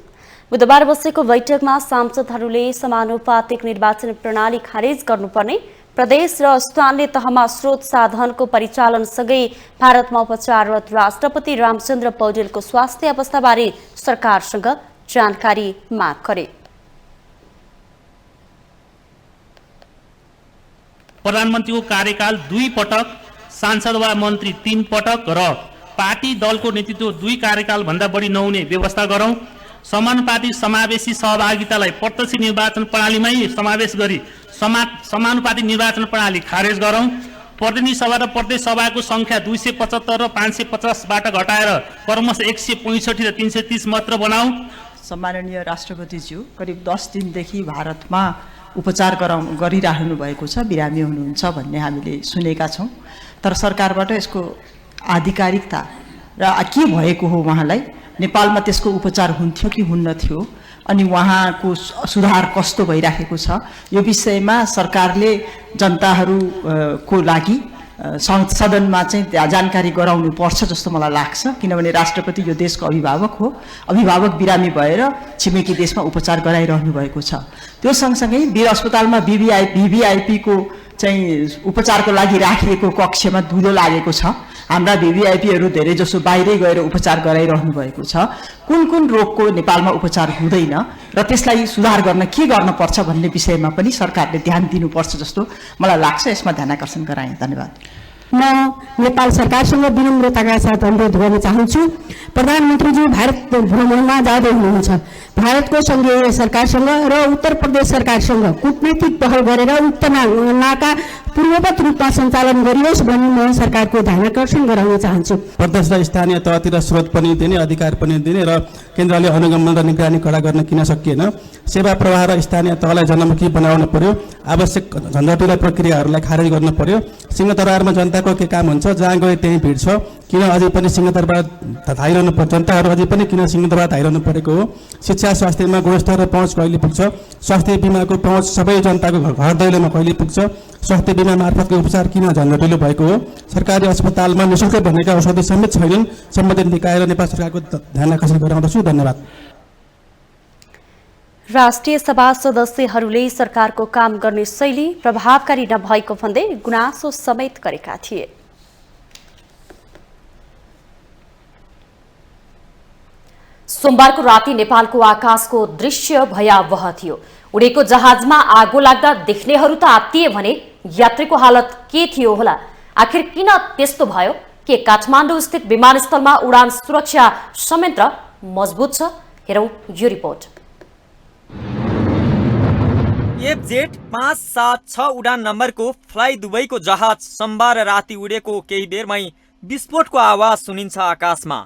बुधबार बसेको बैठकमा सांसदहरूले समानुपातिक निर्वाचन प्रणाली खारेज गर्नुपर्ने, प्रदेश र स्थानीय तहमा स्रोत साधनको परिचालनसँगै भारतमा उपचाररत राष्ट्रपति रामचन्द्र पौडेलको स्वास्थ्य अवस्थाबारे सरकारसँग जानकारी माग गरे। प्रधानमन्त्रीको कार्यकाल 2 पटक, सांसद वा मन्त्री 3 पटक र पार्टी दलको नेतृत्व 2 कार्यकालभन्दा बढी नहुने व्यवस्था गरौँ। समानुपातिक समावेशी सहभागितालाई प्रत्यक्ष निर्वाचन प्रणालीमै समावेश गरी समानुपातिक निर्वाचन प्रणाली खारेज गरौँ। प्रतिनिधि सभा र प्रदेश सभाको सङ्ख्या 275 र 550बाट घटाएर क्रमशः 165 र 330 मात्र बनाऊ। सम्माननीय राष्ट्रपतिज्यू करिब 10 दिनदेखि भारतमा उपचार गरिराख्नु भएको छ, बिरामी हुनुहुन्छ भन्ने हामीले सुनेका छौँ। तर सरकारबाट यसको आधिकारिकता र के भएको हो, उहाँलाई नेपालमा त्यसको उपचार हुन्थ्यो कि हुन्न थियो, अनि उहाँको सुधार कस्तो भइराखेको छ, यो विषयमा सरकारले जनताहरूको लागि सदनमा चाहिँ जानकारी गराउनु पर्छ जस्तो मलाई लाग्छ। किनभने राष्ट्रपति यो देशको अभिभावक हो, अभिभावक बिरामी भएर छिमेकी देशमा उपचार गराइरहनु भएको छ। त्यो सँगसँगै वीर अस्पतालमा भिभिआइपीको चाहिँ उपचारको लागि राखिएको कक्षमा धुलो लागेको छ। हाम्रा भिभिआइपीहरू धेरै जसो बाहिरै गएर उपचार गराइरहनु भएको छ। कुन कुन रोगको नेपालमा उपचार हुँदैन र त्यसलाई सुधार गर्न के गर्न पर्छ भन्ने विषयमा पनि सरकारले ध्यान दिनुपर्छ जस्तो मलाई लाग्छ। यसमा ध्यान आकर्षण गराएँ। धन्यवाद। म नेपाल सरकारसँग विनम्रताका साथ अनुरोध गर्न चाहन्छु। प्रधानमन्त्रीज्यू भारत भ्रमणमा जाँदै हुनुहुन्छ। भारतको सङ्घीय सरकारसँग र उत्तर प्रदेश सरकारसँग कूटनैतिक पहल गरेर उक्त नाका पूर्ववत रूपमा सञ्चालन गरियोस् भनी म सरकारको ध्यान आकर्षण गराउन चाहन्छु। प्रदेश र स्थानीय तहतिर स्रोत पनि दिने, अधिकार पनि दिने र केन्द्रले अनुगमन र निगरानी कडा गर्न किन सकिएन। सेवा प्रवाह र स्थानीय तहलाई जनमुखी बनाउन पर्यो। आवश्यक झन्झटिला प्रक्रियाहरूलाई खारेज गर्न पर्यो। सिंहदरबारमा जनताको के काम हुन्छ, जहाँ गए त्यही भिड छ। किन अझै पनि सिंहदरबार धाइरहनु पर्छ, जनताहरू अझै पनि किन सिंहदरबार धाइरहनु परेको हो। शिक्षा स्वास्थ्यमा गुणस्तर र पहुँच कहिले पुग्छ, स्वास्थ्य बिमाको पहुँच सबै जनताको घर दैलोमा कहिले पुग्छ, स्वास्थ्य बिमा मार्फतको उपचार किन झन्झटिलो भएको हो। सरकारी अस्पतालमा निःशुल्क भनेका औषधि समेत छैनन्। सम्बन्धित निकाय र नेपाल सरकारको ध्यान आकर्षण गराउँदछु। धन्यवाद। राष्ट्रिय सभा सदस्यहरूले सरकारको काम गर्ने शैली प्रभावकारी नभएको भन्दै गुनासो समेत गरेका थिए। सोमबारको राति नेपालको आकाशको दृश्य भयावह थियो। उडेको जहाजमा आगो लाग्दा देख्नेहरू त आत्तिए भने यात्रीको हालत के थियो होला? आखिर किन त्यस्तो भयो? के काठमाडौँ स्थित विमानस्थलमा उडान सुरक्षा संयन्त्र मजबुत छ? हेरौं यो रिपोर्ट। एफजेट 576 उडान नम्बरको फ्लाइ दुबईको जहाज सोमबार राति उडेको केही बेरमै विस्फोटको आवाज सुनिन्छ आकाशमा।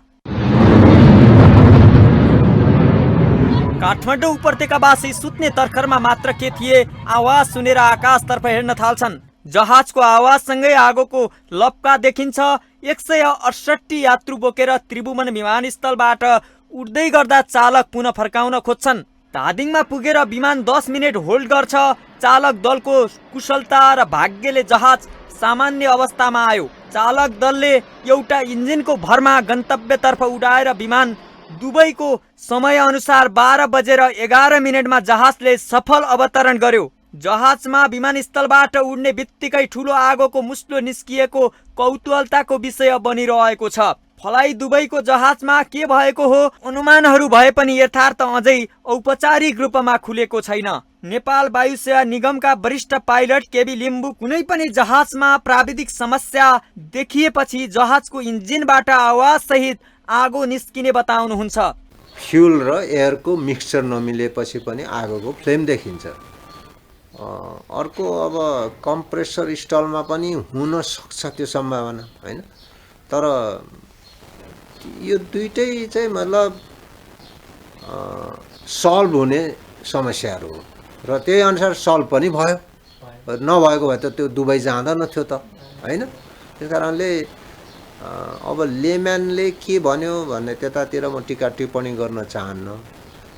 काठमाडौँ उपत्यकावासी सुत्ने तर्खरमा मात्र के थिए, आवाज सुनेर आकाशतर्फ हेर्न थाल्छन्। जहाजको आवाजसँगै आगोको लपका देखिन्छ। 168 यात्रु बोकेर त्रिभुवन विमानस्थलबाट उड्दै गर्दा चालक पुनः फर्काउन खोज्छन्। धादिङमा पुगेर विमान 10 मिनेट होल्ड गर्छ। चालक दलको कुशलता र भाग्यले जहाज सामान्य अवस्थामा आयो। चालक दलले एउटा इन्जिनको भरमा गन्तव्यतर्फ उडाएर विमान दुबईको समय अनुसार 12:11 जहाजले सफल अवतरण गर्यो। जहाजमा विमानस्थलबाट उड्ने बित्तिकै ठूलो आगोको मुस्लो निस्किएको कौतूहलताको विषय बनिरहेको छ। फ्लाइ दुबईको जहाजमा के भएको हो? अनुमानहरू भए पनि यथार्थ अझै औपचारिक रूपमा खुलेको छैन। नेपाल वायुसेवा निगमका वरिष्ठ पाइलट केबी लिम्बू कुनै पनि जहाजमा प्राविधिक समस्या देखिएपछि जहाजको इन्जिनबाट आवाज सहित आगो निस्किने बताउनुहुन्छ। फ्युल र एयरको मिक्सचर नमिलेपछि पनि आगोको फ्लेम देखिन्छ। अर्को अब कम्प्रेसर स्टलमा पनि हुन सक्छ त्यो सम्भावना, हैन? तर यो दुईटै चाहिँ मतलब सल्भ हुने समस्याहरू हो र त्यही अनुसार सल्भ पनि भयो। नभएको भए त त्यो दुबई जाँदैन थियो त, हैन? त्यस कारणले अब लेम्यानले के भन्यो भन्ने त्यतातिर म टिका टिप्पणी गर्न चाहन्न।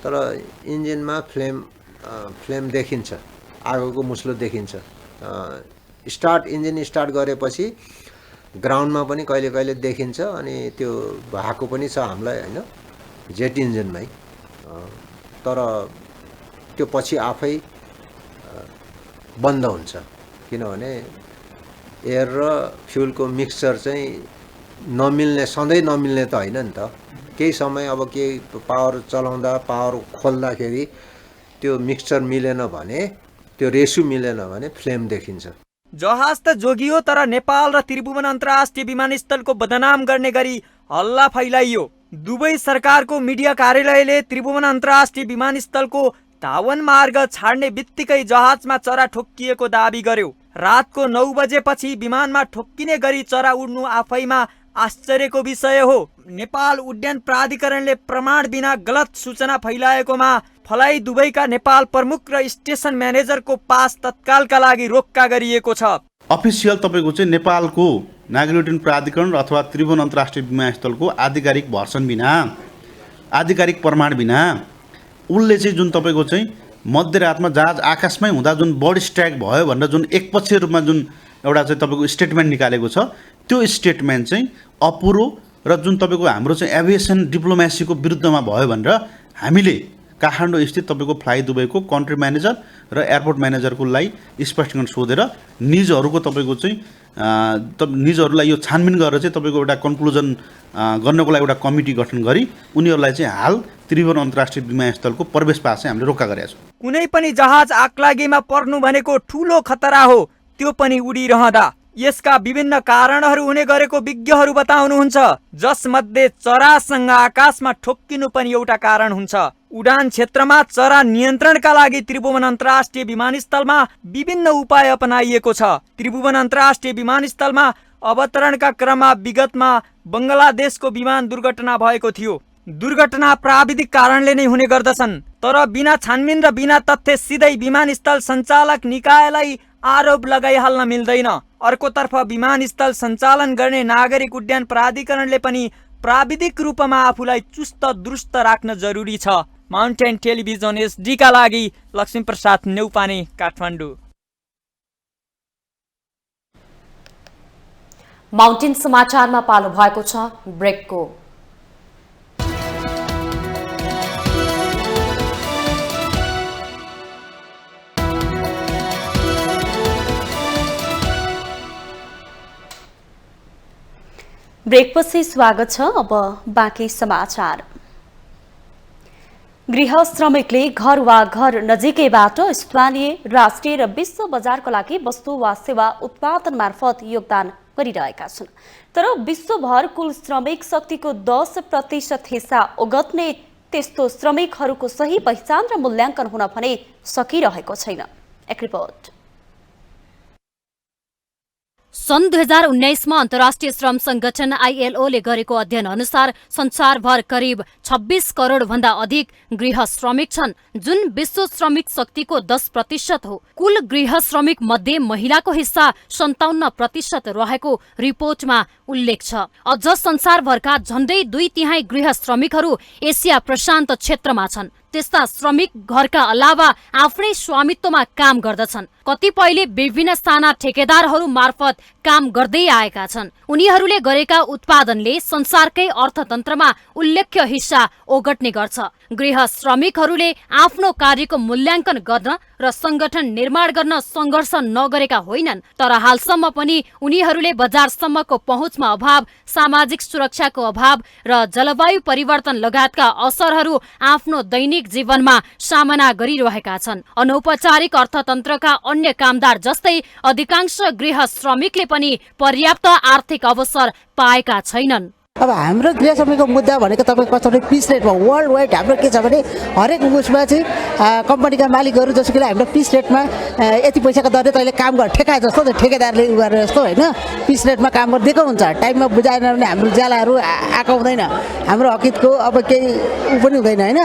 तर इन्जिनमा फ्लेम देखिन्छ, आगोको मुस्लो देखिन्छ। इन्जिन स्टार्ट गरेपछि ग्राउन्डमा पनि कहिले कहिले देखिन्छ। अनि त्यो भएको पनि छ हामीलाई, हैन? जेट इन्जिनमै। तर त्यो पछि आफै बन्द हुन्छ, किनभने एयर र फ्युलको मिक्सचर चाहिँ नमिल्ने, सधैँ नमिल्ने त होइन नि त। केही समय अब केही पावर चलाउँदा, पावर खोल्दाखेरि त्यो मिक्सचर मिलेन भने, त्यो रेसु मिलेन भने फ्लेम देखिन्छ। जहाज त जोगियो तर नेपाल र त्रिभुवन अन्तर्राष्ट्रिय विमानस्थलको बदनाम गर्ने गरी हल्ला फैलाइयो। दुवै सरकारको मिडिया कार्यालयले त्रिभुवन अन्तर्राष्ट्रिय विमानस्थलको धावन मार्ग छाड्ने बित्तिकै जहाजमा चरा ठोक्किएको दाबी गर्यो। रातको 9 बजेपछि विमानमा ठोक्किने गरी चरा उड्नु आफैमा आश्चर्यको विषय हो। नेपाल उड्डयन प्राधिकरणले प्रमाण बिना गलत सूचना फैलाएकोमा फलाइ दुबईका नेपाल प्रमुख र स्टेसन म्यानेजरको पास तत्कालका लागि रोक्का गरिएको छ। अफिसियल तपाईँको चाहिँ नेपालको नागरिक उड्डयन प्राधिकरण अथवा त्रिभुवन अन्तर्राष्ट्रिय विमानस्थलको आधिकारिक भर्सन बिना, आधिकारिक प्रमाण बिना उसले चाहिँ जुन तपाईँको चाहिँ मध्यरातमा जहाज आकाशमै हुँदा जुन बडी स्ट्राइक भयो भनेर जुन एकपक्षीय रूपमा जुन एउटा चाहिँ तपाईँको स्टेटमेन्ट निकालेको छ, त्यो स्टेटमेन्ट चाहिँ अपुरो र जुन तपाईँको हाम्रो चाहिँ एभिएसन डिप्लोमेसीको विरुद्धमा भयो भनेर हामीले काठमाडौँ स्थित तपाईँको फ्लाइ दुबईको कन्ट्री म्यानेजर र एयरपोर्ट म्यानेजरको लागि स्पष्टीकरण सोधेर निजहरूको तपाईँको चाहिँ निजहरूलाई यो छानबिन गरेर चाहिँ तपाईँको एउटा कन्क्लुजन गर्नको लागि एउटा कमिटी गठन गरी उनीहरूलाई चाहिँ हाल त्रिभुवन अन्तर्राष्ट्रिय विमानस्थलको प्रवेश पास चाहिँ हामीले रोक्का गरेका छौँ। कुनै पनि जहाज आगलागीमा पर्नु भनेको ठूलो खतरा हो, त्यो पनि उडिरहँदा। यसका विभिन्न कारणहरू हुने गरेको विज्ञहरू बताउनुहुन्छ, जसमध्ये चरासँग आकाशमा ठोक्किनु पनि एउटा कारण हुन्छ। उडान क्षेत्रमा चरा नियन्त्रणका लागि त्रिभुवन अन्तर्राष्ट्रिय विमानस्थलमा विभिन्न उपाय अपनाइएको छ। त्रिभुवन अन्तर्राष्ट्रिय विमानस्थलमा अवतरणका क्रममा विगतमा बङ्गलादेशको विमान दुर्घटना भएको थियो। दुर्घटना प्राविधिक कारणले नै हुने गर्दछन्, तर बिना छानबिन र बिना तथ्य सिधै विमानस्थल सञ्चालक निकायलाई आरोप लगाइहाल्न मिल्दैन। अर्कोतर्फ विमानस्थल सञ्चालन गर्ने नागरिक उड्डयन प्राधिकरणले पनि प्राविधिक रूपमा आफूलाई चुस्त दुरुस्त राख्न जरुरी छ। माउन्टेन टेलिभिजन SD का लागि लक्ष्मीप्रसाद नेउपाने, काठमाडौँ। माउन्टेन समाचारमा पालो भएको छ ब्रेकको। ब्रेकपछि स्वागत छ। अब बाँकी समाचार। गृह श्रमिकले घर वा घर नजिकैबाट स्थानीय, राष्ट्रिय र विश्व बजारको लागि वस्तु वा सेवा उत्पादन मार्फत योगदान गरिरहेका छन्। तर विश्वभर कुल श्रमिक शक्तिको 10% हिस्सा ओगट्ने त्यस्तो श्रमिकहरूको सही पहिचान र मूल्याङ्कन हुन भने सकिरहेको छैन। एक रिपोर्ट। सन् 2019 मा अन्तर्राष्ट्रिय श्रम संगठन ILO ले गरेको अध्ययन अनुसार संसारभर करिब 26 करोड भन्दा अधिक गृह श्रमिक छन्, जुन विश्व श्रमिक शक्तिको 10% हो। कुल गृह श्रमिक मध्ये महिलाको हिस्सा 57% रहेको रिपोर्टमा उल्लेख छ। अझ संसारभरका झण्डै 2/3 गृह श्रमिकहरू एसिया प्रशान्त क्षेत्रमा छन्। त्यस्ता श्रमिक घरका अलावा आफ्नै स्वामित्वमा काम गर्दछन्। कतिपयले विभिन्न साना ठेकेदारहरू मार्फत काम गर्दै आएका छन्। उनीहरूले गरेका उत्पादनले संसारकै अर्थतन्त्रमा उल्लेख्य हिस्सा ओगट्ने गर्छ। गृह श्रमिकहरूले आफ्नो कार्यको मूल्याङ्कन गर्न र संगठन निर्माण गर्न संघर्ष नगरेका होइनन्, तर हालसम्म पनि उनीहरूले बजारसम्मको पहुँचमा अभाव, सामाजिक सुरक्षाको अभाव र जलवायु परिवर्तन लगायतका असरहरू आफ्नो दैनिक जीवनमा सामना गरिरहेका छन्। अनौपचारिक अर्थतन्त्रका अन्य कामदार जस्तै अधिकांश गृह श्रमिकले पनि पर्याप्त आर्थिक अवसर पाएका छैनन्। अब हाम्रो गृह श्रमिकको मुद्दा भनेको तपाईँको कसरी पिस रेटमा वर्ल्ड वाइड हाम्रो के छ भने हरेक उसमा चाहिँ कम्पनीका मालिकहरू जसको हाम्रो पिस रेटमा यति पैसाको दरले तैँले काम गर ठेका जस्तो ठेकेदारले उ गरेर जस्तो होइन पिस रेटमा काम गरिदिएको हुन्छ। टाइममा बुझाएन भने हाम्रो ज्यालाहरू आएको हुँदैन, हाम्रो हकितको अब केही ऊ पनि हुँदैन, होइन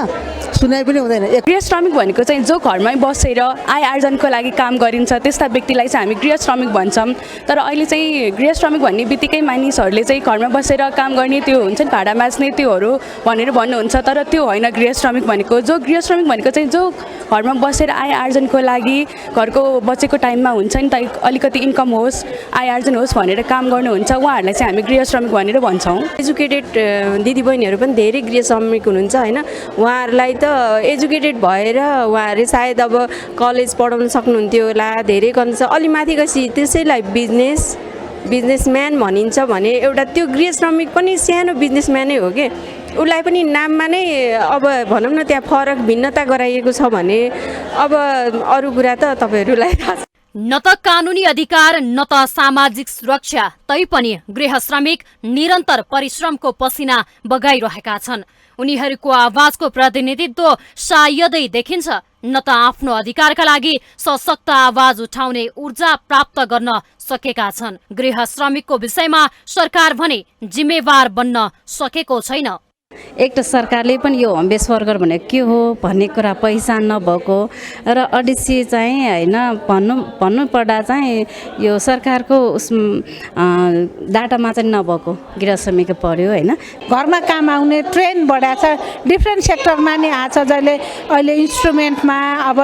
सुनाइ पनि हुँदैन। गृह श्रमिक भनेको चाहिँ जो घरमै बसेर आय आर्जनको लागि काम गरिन्छ त्यस्ता व्यक्तिलाई चाहिँ हामी गृह श्रमिक भन्छौँ। तर अहिले चाहिँ गृह श्रमिक भन्ने बित्तिकै मानिसहरूले चाहिँ घरमा बसेर काम गर्ने त्यो हुन्छ नि भाडा माझ्ने त्योहरू भनेर भन्नुहुन्छ, तर त्यो होइन गृह श्रमिक भनेको। जो गृह श्रमिक भनेको चाहिँ जो घरमा बसेर आय आर्जनको लागि घरको बचेको टाइममा हुन्छ नि त अलिकति इन्कम होस्, आय आर्जन होस् भनेर काम गर्नुहुन्छ, उहाँहरूलाई चाहिँ हामी गृह श्रमिक भनेर भन्छौँ। एजुकेटेड दिदीबहिनीहरू पनि धेरै गृह श्रमिक हुनुहुन्छ होइन, उहाँहरूलाई त एजुकेटेड भएर उहाँहरूले सायद अब कलेज पढाउन सक्नुहुन्थ्यो होला, धेरै गर्नु छ। अलि माथि गएपछि त्यसैलाई बिजनेसम्यान भनिन्छ भने एउटा त्यो गृह श्रमिक पनि सानो बिजनेसम्यानै हो कि, उसलाई पनि नाममा नै अब भनौँ न त्यहाँ फरक भिन्नता गराइएको छ भने अब अरू कुरा त तपाईँहरूलाई थाहा छ। न त कानुनी अधिकार न त सामाजिक सुरक्षा, तैपनि गृह श्रमिक निरन्तर परिश्रमको पसिना बगाइरहेका छन्। उनीहरूको आवाजको प्रतिनिधित्व सायदै देखिन्छ, न त आफ्नो अधिकारका लागि सशक्त आवाज उठाउने ऊर्जा प्राप्त गर्न सकेका छन्। गृह श्रमिकको विषयमा सरकार भने जिम्मेवार बन्न सकेको छैन। एक त सरकारले पनि यो होम बेस वर्कर भनेको के हो भन्ने कुरा पहिचान नभएको र अडिसी चाहिँ होइन भन्नुपर्दा चाहिँ यो सरकारको डाटामा चाहिँ नभएको गृह श्रमिक पर्यो होइन। घरमा काम आउने ट्रेन्ड बढाएको छ, डिफ्रेन्ट सेक्टरमा नि आएको छ, जहिले अहिले इन्स्ट्रुमेन्टमा अब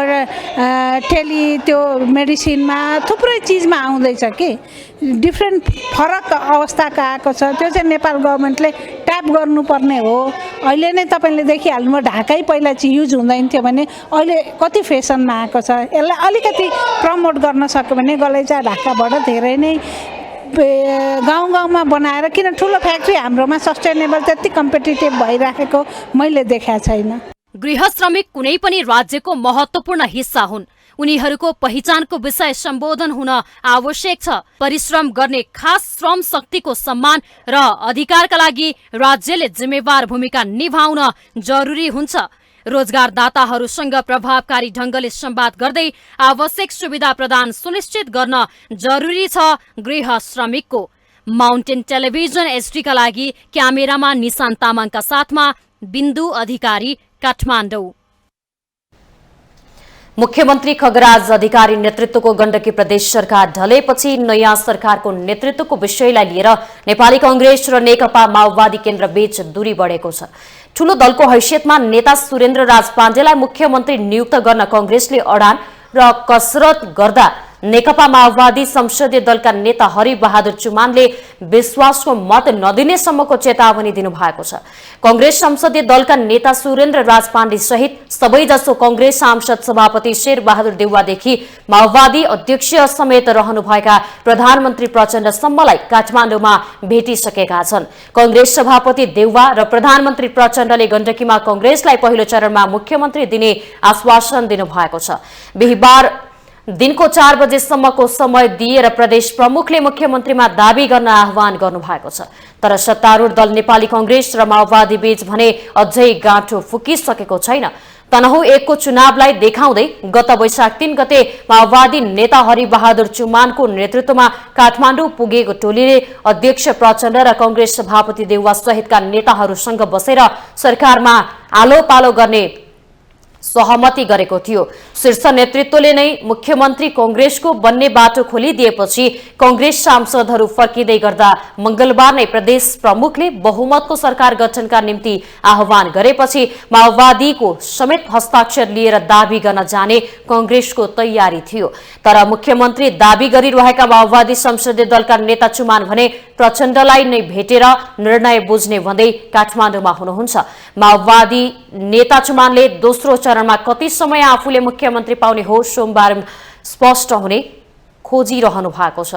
त्यो मेडिसिनमा थुप्रै चिजमा आउँदैछ कि डिफ्रेन्ट फरक अवस्थाको आएको छ। त्यो चाहिँ नेपाल गभर्मेन्टले ट्याप गर्नुपर्ने हो। अहिले नै तपाईँले देखिहाल्नु, ढाकै पहिला चाहिँ युज हुँदैन थियो भने अहिले कति फेसनमा आएको छ। यसलाई अलिकति प्रमोट गर्न सक्यो भने गलैँचा ढाकाबाट धेरै नै गाउँ गाउँमा बनाएर, किन ठुलो फ्याक्ट्री हाम्रोमा सस्टेनेबल त्यति कम्पिटिटिभ भइराखेको मैले देखाएको छैन। गृह श्रमिक कुनै पनि राज्यको महत्त्वपूर्ण हिस्सा हुन्। उनीहरूको पहिचानको विषय सम्बोधन हुन आवश्यक छ। परिश्रम गर्ने खास श्रम शक्तिको सम्मान र अधिकारका लागि राज्यले जिम्मेवार भूमिका निभाउन जरुरी हुन्छ। रोजगारदाताहरूसँग प्रभावकारी ढंगले संवाद गर्दै आवश्यक सुविधा प्रदान सुनिश्चित गर्न जरुरी छ। गृह श्रमिकको माउन्टेन टेलिभिजन एसडीका लागि क्यामेरामा निशान तामाङका साथमा बिन्दु अधिकारी, काठमाडौँ। मुख्यमन्त्री खगराज अधिकारी नेतृत्वको गण्डकी प्रदेश सरकार ढलेपछि नयाँ सरकारको नेतृत्वको विषयलाई लिएर नेपाली कांग्रेस र नेकपा माओवादी केन्द्र बीच दूरी बढेको छ। ठूलो दलको हैसियतमा नेता सुरेन्द्र राज पाण्डेलाई मुख्यमन्त्री नियुक्त गर्न कांग्रेसले अडान र कसरत गर्दा नेकपा माओवादी संसदीय दलका नेता हरिबहादुर चुमानले विश्वासको मत नदिने सम्मको चेतावनी दिनुभएको छ। कांग्रेस संसदीय दलका नेता सुरेन्द्र राज पाण्डे सहित सबैजसो कांग्रेस सांसद सभापति शेरबहादुर देउवादेखि माओवादी अध्यक्ष समेत रहनुभएका प्रधानमन्त्री प्रचण्डसम्मलाई काठमाडौँमा भेटिसकेका छन्। कांग्रेस सभापति देउवा र प्रधानमन्त्री प्रचण्डले गण्डकीमा कांग्रेसलाई पहिलो चरणमा मुख्यमन्त्री दिने आश्वासन दिनुभएको छ। बिहिबार दिनको 4 बजेसम्मको समय दिएर प्रदेश प्रमुखले मुख्यमन्त्रीमा दाबी गर्न आह्वान गर्नुभएको छ। तर सत्तारूढ दल नेपाली कांग्रेस र माओवादी बीच भने अझै गाँठो फुकिसकेको छैन। तनहुँ 1 को चुनावलाई देखाउँदै गत वैशाख 3 गते माओवादी नेता हरिबहादुर चुमानको नेतृत्वमा काठमाडौँ पुगेको टोलीले अध्यक्ष प्रचण्ड र कांग्रेस सभापति देउवा सहितका नेताहरूसँग बसेर सरकारमा आलो पालो गर्ने सहमति गरेको थियो। शीर्ष नेतृत्वले नै मुख्यमन्त्री कांग्रेसको बन्ने बाटो खोलिदिएपछि कांग्रेस सांसदहरू फर्किँदै गर्दा मंगलबार नै प्रदेश प्रमुखले बहुमतको सरकार गठनका निम्ति आह्वान गरेपछि माओवादीको समेत हस्ताक्षर लिएर दाबी गर्न जाने कांग्रेसको तयारी थियो। तर मुख्यमन्त्री दाबी गरिरहेका माओवादी संसदीय दलका नेता चुमान भने प्रचण्डलाई नै भेटेर निर्णय बुझ्ने भन्दै काठमाडौँमा हुनुहुन्छ। माओवादी नेता चुमानले दोस्रो चरणमा कति समय आफूले मुख्यमन्त्री पाउने हो सोमबार स्पष्ट हुने खोजिरहनु भएको छ।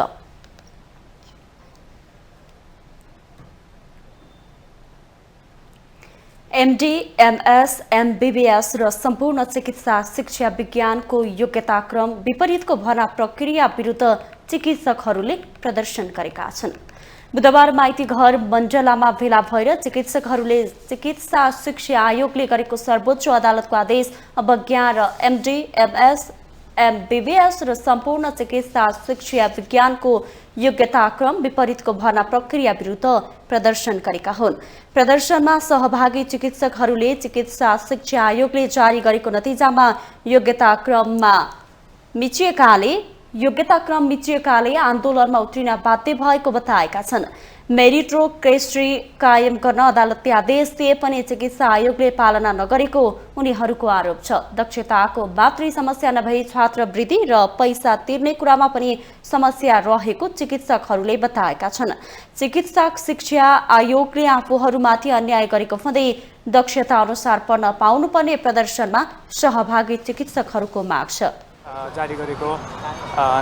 एमडी, एमएस, एमबीबीएस र सम्पूर्ण चिकित्सा शिक्षा विज्ञानको योग्यताक्रम विपरीतको भर्ना प्रक्रिया विरुद्ध चिकित्सकहरूले प्रदर्शन गरेका छन्। बुधबार माइती घर मण्डलामा भेला भएर चिकित्सकहरूले चिकित्सा शिक्षा आयोगले गरेको सर्वोच्च अदालतको आदेश अवज्ञा र एमडी, एमएस, एमबीबीएस र सम्पूर्ण चिकित्सा शिक्षा विज्ञानको योग्यताक्रम विपरीतको भर्ना प्रक्रिया विरुद्ध प्रदर्शन गरेका हुन्। प्रदर्शनमा सहभागी चिकित्सकहरूले चिकित्सा शिक्षा आयोगले जारी गरेको नतिजामा योग्यताक्रम मिचिएकाले आन्दोलनमा उत्रिन बाध्य भएको बताएका छन्। मेरिटोक्रेसी कायम गर्न अदालतले आदेश दिए पनि चिकित्सा आयोगले पालना नगरेको उनीहरूको आरोप छ। दक्षताको मात्रै समस्या नभई छात्रवृत्ति र पैसा तिर्ने कुरामा पनि समस्या रहेको चिकित्सकहरूले बताएका छन्। चिकित्सा शिक्षा आयोगले आफूहरूमाथि अन्याय गरेको भन्दै दक्षता अनुसार पढ्न पाउनुपर्ने प्रदर्शनमा सहभागी चिकित्सकहरूको माग छ। जारी गरेको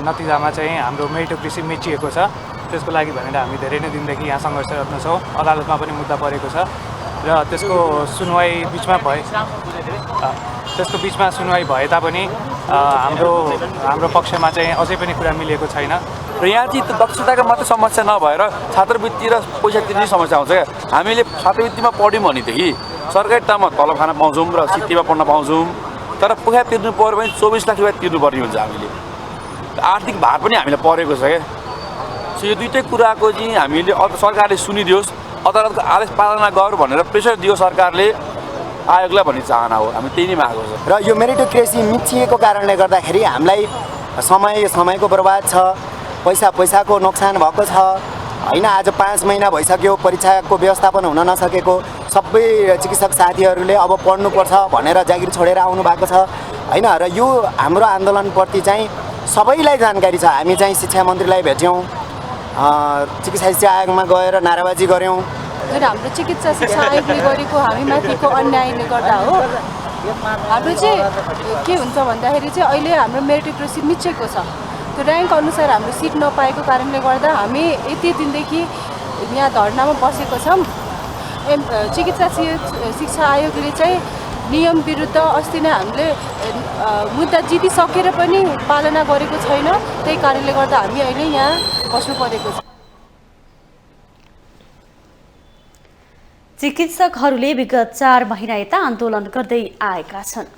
नतिजामा चाहिँ हाम्रो मेरिटोक्रेसी मेचिएको छ। त्यसको लागि भनेर हामी धेरै नै दिनदेखि यहाँ सङ्घर्षरत छौँ। अदालतमा पनि मुद्दा परेको छ र त्यसको सुनवाई बिचमा भए तापनि हाम्रो पक्षमा चाहिँ अझै पनि कुरा मिलेको छैन। र यहाँ चाहिँ दक्षताको मात्रै समस्या नभएर छात्रवृत्ति र पैसा तिर्ने समस्या आउँछ क्या। हामीले छात्रवृत्तिमा पढ्यौँ भनेदेखि सरकारी तहमा तलब खान पाउँछौँ र सिटीमा पढ्न पाउँछौँ, तर पैसा तिर्नु पऱ्यो भने 24 लाख रुपियाँ तिर्नुपर्ने हुन्छ हामीले। आर्थिक भार पनि हामीलाई परेको छ क्या। सो यो दुइटै कुराको चाहिँ हामीले सरकारले सुनिदियोस्, अदालतको आदेश पालना गर भनेर प्रेसर दियो सरकारले आयोगलाई भन्ने चाहना हो। हामी त्यही नै मागेको छ। र यो मेरिटोक्रेसी मिचिएको कारणले गर्दाखेरि हामीलाई समयको बर्बाद छ, पैसाको नोक्सान भएको छ होइन। आज 5 महिना भइसक्यो परीक्षाको व्यवस्थापन हुन नसकेको। सबै चिकित्सक साथीहरूले अब पढ्नुपर्छ भनेर जागिर छोडेर आउनु भएको छ होइन। र यो हाम्रो आन्दोलनप्रति चाहिँ सबैलाई जानकारी छ। हामी चाहिँ शिक्षा मन्त्रीलाई भेट्यौँ, चिकित्सा शिक्षा आयोगमा गएर नाराबाजी गऱ्यौँ। जुन हाम्रो चिकित्सा शिक्षा आयोगले गरेको हामीमाथिको अन्यायले गर्दा हो। हाम्रो चाहिँ के हुन्छ भन्दाखेरि चाहिँ अहिले हाम्रो मेरिटोक्रेसी मिचेको छ। त्यो ऱ्याङ्क अनुसार हाम्रो सिट नपाएको कारणले गर्दा हामी यति दिनदेखि यहाँ धरनामा बसेको छौँ। चिकित्सा शिक्षा आयोगले चाहिँ नियम विरुद्ध अस्ति नै हामीले मुद्दा जितिसकेर पनि पालना गरेको छैन। त्यही कारणले गर्दा हामी अहिले यहाँ बस्नु परेको छ। चिकित्सकहरूले विगत 4 महिना यता आन्दोलन गर्दै आएका छन्।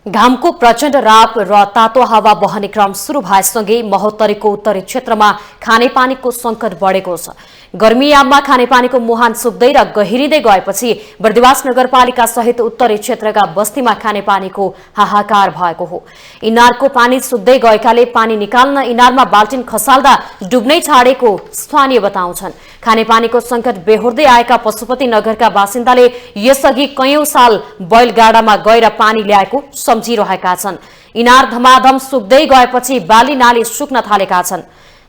घामको प्रचण्ड राप र तातो हावा बहने क्रम सुरु भएसँगै महोत्तरीको उत्तरी क्षेत्रमा खानेपानीको संकट बढेको छ। गर्मीयाममा खानेपानीको मुहान सुक्दै र गहिरिँदै गएपछि बर्दिवास नगरपालिका सहित उत्तरी क्षेत्रका बस्तीमा खानेपानीको हाहाकार भएको हो। इनारको पानी सुक्दै गएकाले पानी निकाल्न इनारमा बाल्टिन खसाल्दा डुब्नै छाडेको स्थानीय बताउँछन्। खानेपानीको संकट बेहोर्दै आएका पशुपति नगरका बासिन्दाले यसअघि कयौं साल बैलगाडामा गएर पानी ल्याएको सम्झिरहेका छन्। इनार धमाधम सुक्दै गएपछि बाली नाली सुक्न थालेका छन्।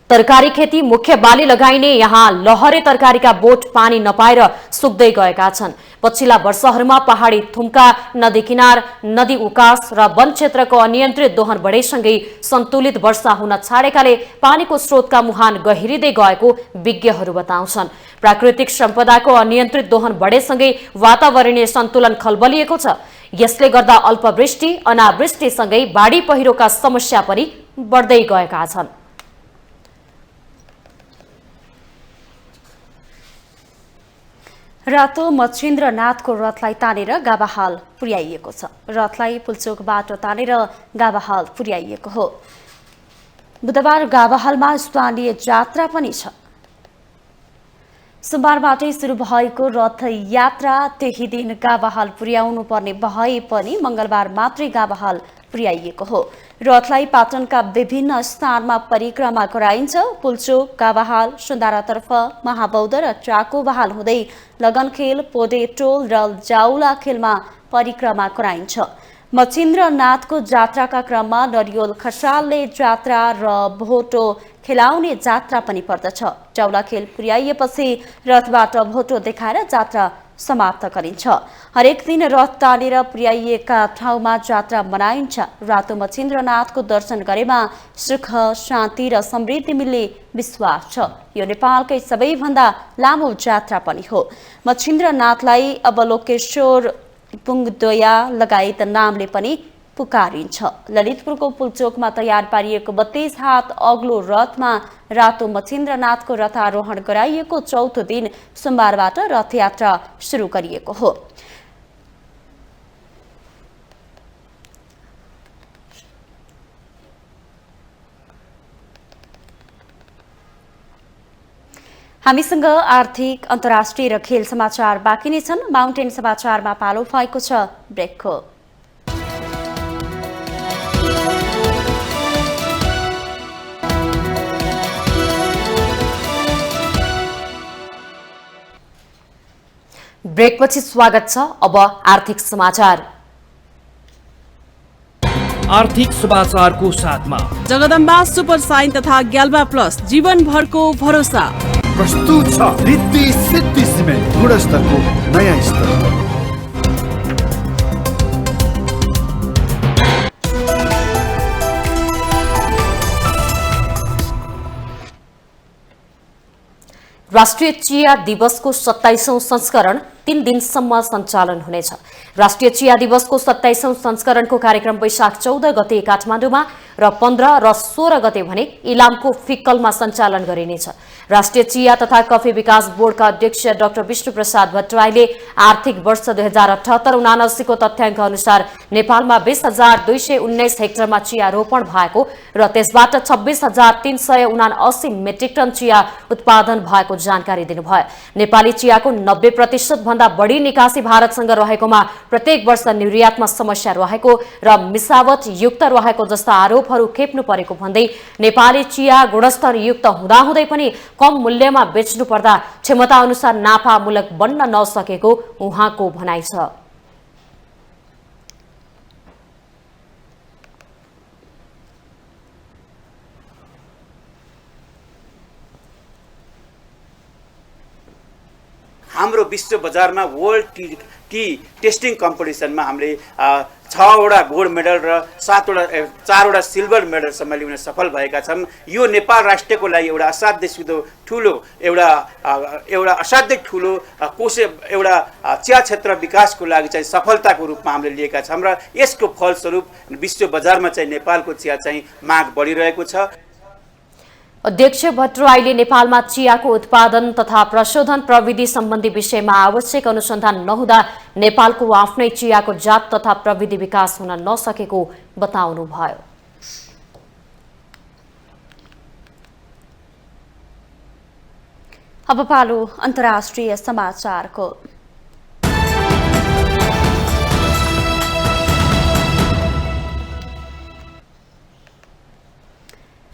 तरकारी खेती मुख्य बाली लगाइने यहाँ लहरे तरकारीका बोट पानी नपाएर सुक्दै गएका छन्। पछिल्ला वर्षहरूमा पहाडी थुम्का, नदी किनार, नदी उकास र वन क्षेत्रको अनियन्त्रित दोहन बढेसँगै सन्तुलित वर्षा हुन छाडेकाले पानीको स्रोतका मुहान गहिरिँदै गएको विज्ञहरू बताउँछन्। प्राकृतिक सम्पदाको अनियन्त्रित दोहन बढेसँगै वातावरणीय सन्तुलन खलबलिएको छ। यसले गर्दा अल्पवृष्टि, अनावृष्टिसँगै बाढी पहिरोका समस्या पनि बढ्दै गएका छन्। रातो मच्छिन्द्रनाथको रथलाई तानेर गावाहाल पुर्याइएको छ। रथलाई पुल्चोकबाट तानेर गावाहाल पुर्याइएको हो। बुधबार गावाहालमा स्थानीय जात्रा पनि छ। सोमबारबाटै सुरु भएको रथ यात्रा त्यही दिन गावाहाल पुर्याउनु पर्ने भए पनि मंगलबार मात्रै गावाहाल पुर्याइएको हो। रथलाई पाटनका विभिन्न स्थानमा परिक्रमा गराइन्छ। पुल्चोक, गावाहाल, सुन्दारातर्फ महाबौद्ध र चाकोबहाल हुँदै लगनखेल, पोदेटोल र जाउलाखेलमा परिक्रमा गराइन्छ। मच्छिन्द्रनाथको जात्राका क्रममा नरिवल खसालले जात्रा र भोटो खेलाउने जात्रा पनि पर्दछ। जाउलाखेल पुर्याइएपछि रथबाट भोटो देखाएर जात्रा समाप्त गरिन्छ। हरेक दिन रथ तानेर पुर्याइएका ठाउँमा जात्रा मनाइन्छ। रातो मच्छिन्द्रनाथको दर्शन गरेमा सुख, शान्ति र समृद्धि मिल्ने विश्वास छ। यो नेपालकै सबैभन्दा लामो जात्रा पनि हो। मच्छिन्द्रनाथलाई अवलोकेश्वर, पुङदोया लगायत नामले पनि पुकारिन्छ। ललितपुरको पुल्चोकमा तयार पारिएको 32 हात अग्लो रथमा रातो मच्छिन्द्रनाथको रथारोहण गराइएको चौथो दिन सोमबारबाट रथयात्रा सुरु गरिएको हो। हामीसँग आर्थिक, अन्तर्राष्ट्रिय र खेल समाचार बाँकी नै छन्। माउन्टेन समाचारमा पालो भएको छ ब्रेकको। ब्रेकपछि स्वागत छ। अब आर्थिक समाचार। आर्थिक समाचारको साथमा जगदम्बा सुपर साइन तथा ग्याल्बा प्लस जीवनभरको भरोसा प्रस्तुत छ। रिद्धि सिद्धि सिमेन्ट गुणस्तरको नयाँ स्तर। राष्ट्रिय चिया दिवसको 27औं संस्करण 3 दिनसम्म सञ्चालन हुनेछ। राष्ट्रिय चिया दिवसको 27औं संस्करणको कार्यक्रम वैशाख 14 गते काठमाडौँमा र 15 र 16 गते भने इलामको फिक्कलमा सञ्चालन गरिनेछ। राष्ट्रिय चिया तथा कफी विकास बोर्डका अध्यक्ष डाक्टर विष्णु प्रसाद भट्टराईले आर्थिक वर्ष 2078-79 को तथ्याङ्क अनुसार नेपालमा 20,219 हेक्टरमा चिया रोपण भएको र त्यसबाट 26,379 मेट्रिक टन चिया उत्पादन भएको जानकारी दिनुभयो। नेपाली चियाको 90% भन्दा बढी निकासी भारतसँग रहेकोमा प्रत्येक वर्ष निर्यातमा समस्या रहेको र मिसावट युक्त रहेको जस्ता आरोपहरू खेप्नु परेको भन्दै नेपाली चिया गुणस्तर युक्त हुँदाहुँदै पनि कम मूल्यमा बेच्नु पर्दा क्षमता अनुसार नाफामूलक बन्न नसकेको उहाँको भनाइ छ। हाम्रो विश्व बजारमा वर्ल्ड टी टेस्टिङ कम्पिटिसनमा हामीले 6वटा गोल्ड मेडल र 4वटा सिल्भर मेडलसम्म ल्याउन सफल भएका छौँ। यो नेपाल राष्ट्रको लागि एउटा असाध्यै ठुलो एउटा चिया क्षेत्र विकासको लागि चाहिँ सफलताको रूपमा हामीले लिएका छौँ र यसको फलस्वरूप विश्व बजारमा चाहिँ नेपालको चिया चाहिँ माग बढिरहेको छ। अध्यक्ष भट्टराईले नेपालमा चियाको उत्पादन तथा प्रशोधन प्रविधि सम्बन्धी विषयमा आवश्यक अनुसन्धान नहुँदा नेपालको आफ्नै चियाको जात तथा प्रविधि विकास हुन नसकेको बताउनुभयो। अब पालो अन्तर्राष्ट्रिय समाचारको।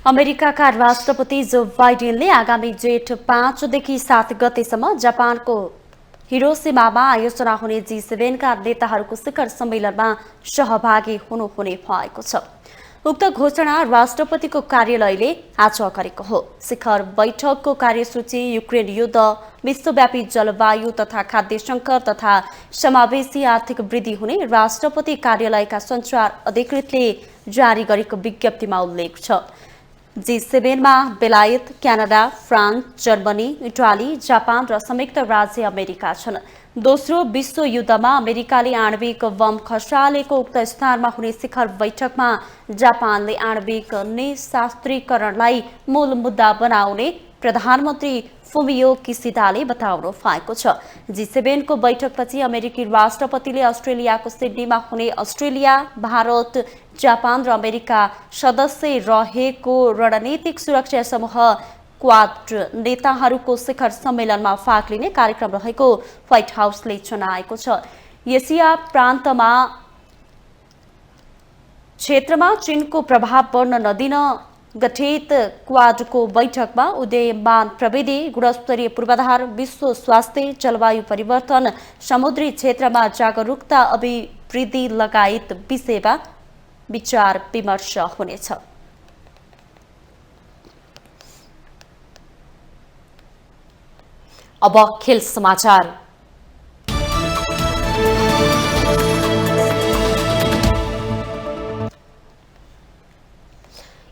अमेरिकाका राष्ट्रपति जो बाइडेनले आगामी जेठ 5 देखि 7 गतेसम्म जापानको हिरोसिमामा आयोजना हुने G7का नेताहरूको शिखर सम्मेलनमा सहभागी हुनुहुने भएको छ। उक्त घोषणा राष्ट्रपतिको कार्यालयले आज गरेको हो। शिखर बैठकको कार्यसूची युक्रेन युद्ध, विश्वव्यापी जलवायु तथा खाद्य सङ्कट तथा समावेशी आर्थिक वृद्धि हुने राष्ट्रपति कार्यालयका सञ्चार अधिकृतले जारी गरेको विज्ञप्तिमा उल्लेख छ। G7 मा बेलायत, Canada, France, Germany, Italy, Japan र संयुक्त राज्य अमेरिका छन्। दोस्रो विश्व युद्धमा अमेरिकाले आणविक बम खसालेको उक्त स्थानमा हुने शिखर बैठकमा जापानले आणविक निशास्त्रीकरणलाई मूल मुद्दा बनाउने प्रधानमन्त्री फुमियो किसिडाले बताउनु भएको छ। G7 को बैठकपछि अमेरिकी राष्ट्रपतिले अस्ट्रेलियाको सिडनीमा हुने अस्ट्रेलिया, भारत, जापान र अमेरिका सदस्य रहेको रणनीतिक सुरक्षा समूह क्वाड नेताहरूको शिखर सम्मेलनमा भाग लिने कार्यक्रम रहेको व्हाइट हाउसले जनाएको छ। एसिया प्रान्तमा क्षेत्रमा चीनको प्रभाव बढ्न नदिन गठित क्वाडको बैठकमा उदयमान प्रविधि, गुणस्तरीय पूर्वाधार, विश्व स्वास्थ्य, जलवायु परिवर्तन, समुद्री क्षेत्रमा जागरूकता अभिवृद्धि लगायत विषयमा विचार विमर्श हुनेछ। अब खेल समाचार।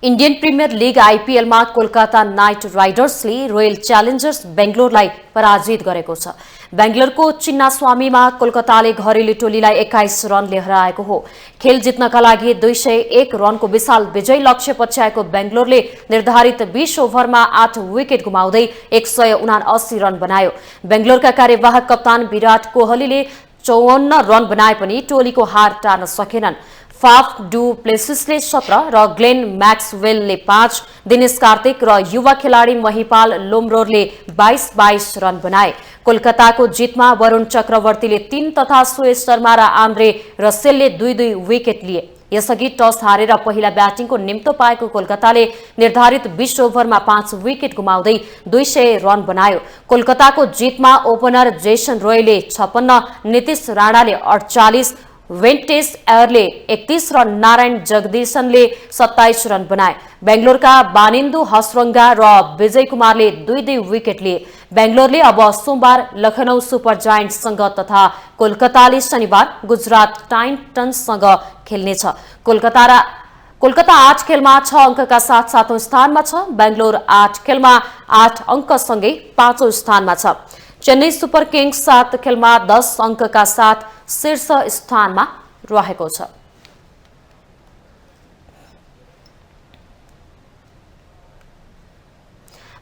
इन्डियन प्रिमियर लिग आइपिएलमा कोलकाता नाइट राइडर्सले रोयल च्यालेन्जर्स बेंगलोरलाई पराजित गरेको छ। बेंगलोरको चिन्नास्वामीमा कोलकाताले घरेलु टोलीलाई 21 रनले हराएको हो। खेल जित्नका लागि 201 रनको विशाल विजय लक्ष्य पछ्याएको बेंगलोरले निर्धारित 20 ओभरमा 8 विकेट गुमाउँदै 179 रन बनायो। बेंगलोरका कार्यवाहक कप्तान विराट कोहलीले 54 रन बनाए पनि टोलीको हार टार्न सकेनन्। फाफ डु प्लेसिसले 17 र ग्लेन म्याक्सवेलले 5, दिनेश कार्तिक र युवा खेलाडी महिपाल लोमरोरले 22 रन बनाए। कोलकाताको जितमा वरुण चक्रवर्तीले 3 तथा सुयश शर्मा र आन्द्रे रसेलले 2-2 विकेट लिए। यसअघि टस हारेर पहिला ब्याटिङको निम्तो पाएको कोलकाताले निर्धारित 20 ओभरमा 5 विकेट गुमाउँदै 200 रन बनायो। कोलकाताको जितमा ओपनर जेसन रोयले 56, नीतिश राणाले 48, वेन्टेज एयरले 31 र नारायण जगदीशनले 27 रन बनाए। बेंगलोरका बानिन्दु हसरङ्गा र विजय कुमारले 2-2 विकेट लिए। बेंगलोरले अब सोमबार लखनऊ सुपर जायन्ट्ससँग तथा कोलकाताले शनिबार गुजरात टाइटन्ससँग खेल्नेछ। कोलकाता 8 खेलमा 6 अङ्कका साथ 7औं स्थानमा छ। बेंगलोर 8 खेलमा 8 अङ्कसँगै 5औं स्थानमा छ। चेन्नई सुपर किङ्स 7 खेलमा 10 अङ्कका साथ शीर्ष स्थानमा रहेको छ।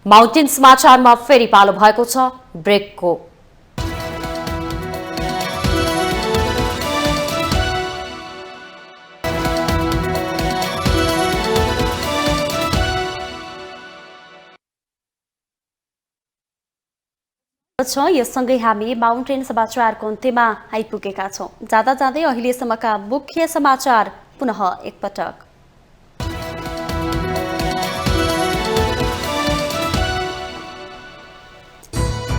माउन्टेन समाचारमा फेरि पालो भएको छ ब्रेकको। यससँगै हामी माउन्टेन समाचारको अन्त्यमा आइपुगेका छौं। जाँदा जाँदै अहिलेसम्मका मुख्य समाचार पुनः एकपटक।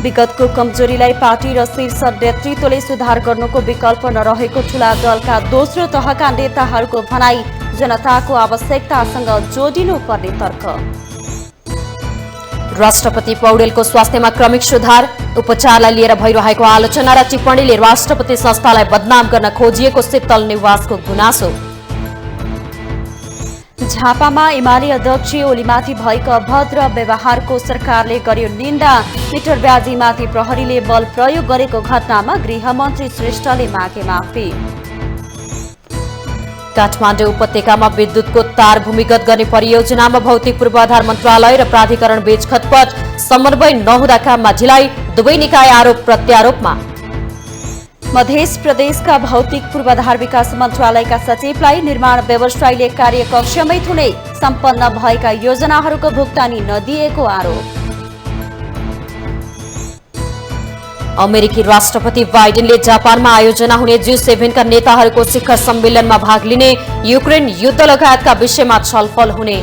विगतको कमजोरीलाई पार्टी र शीर्ष नेतृत्वले सुधार गर्नुको विकल्प नरहेको ठूला दलका दोस्रो तहका नेताहरूको भनाई। जनताको आवश्यकतासँग जोडिनु पर्ने तर्क। राष्ट्रपति पौडेलको स्वास्थ्यमा क्रमिक सुधार। उपचारलाई लिएर भइरहेको आलोचना र टिप्पणीले राष्ट्रपति संस्थालाई बदनाम गर्न खोजिएको शीतल निवासको गुनासो। झापामा एमाले अध्यक्ष ओलीमाथि भएको अभद्र व्यवहारको सरकारले गर्यो निन्दा। मिटर ब्याजीमाथि प्रहरीले बल प्रयोग गरेको घटनामा गृहमन्त्री श्रेष्ठले मागे माफी। काठमाडौँ उपत्यकामा विद्युतको तार भूमिगत गर्ने परियोजनामा भौतिक पूर्वाधार मन्त्रालय र प्राधिकरण बीच खटपट। समन्वय नहुँदा काममा ढिलाइ। दुवै निकाय आरोप प्रत्यारोपमा। मध्य प्रदेशका भौतिक पूर्वाधार विकास मन्त्रालयका सचिवलाई निर्माण व्यवसायीले कार्यकक्षमै थुने। सम्पन्न भएका योजनाहरूको भुक्तानी नदिएको आरोप। अमेरिकी राष्ट्रपति बाइडेनले जापानमा आयोजना हुने G7 का नेताहरूको शिखर सम्मेलनमा भाग लिने। युक्रेन युद्ध लगायतका विषयमा छलफल हुने।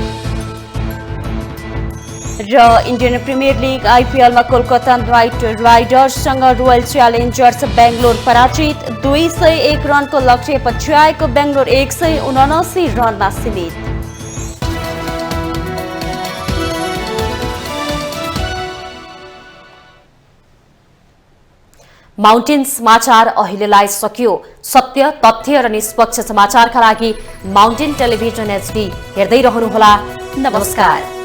र इन्डियन प्रिमियर लिग आइपिएलमा कोलकाता नाइट राइडर्ससँग रोयल च्यालेन्जर्स बेंगलोर पराजित। 201 रनको लक्ष्य पछ्याएको बेंगलोर 179 रनमा सीमित। माउन्टेन समाचार अहिलेलाई सकियो। सत्य, तथ्य र निष्पक्ष समाचारका लागि माउन्टेन टेलिभिजन HD हेर्दै रहनुहोला। नमस्कार।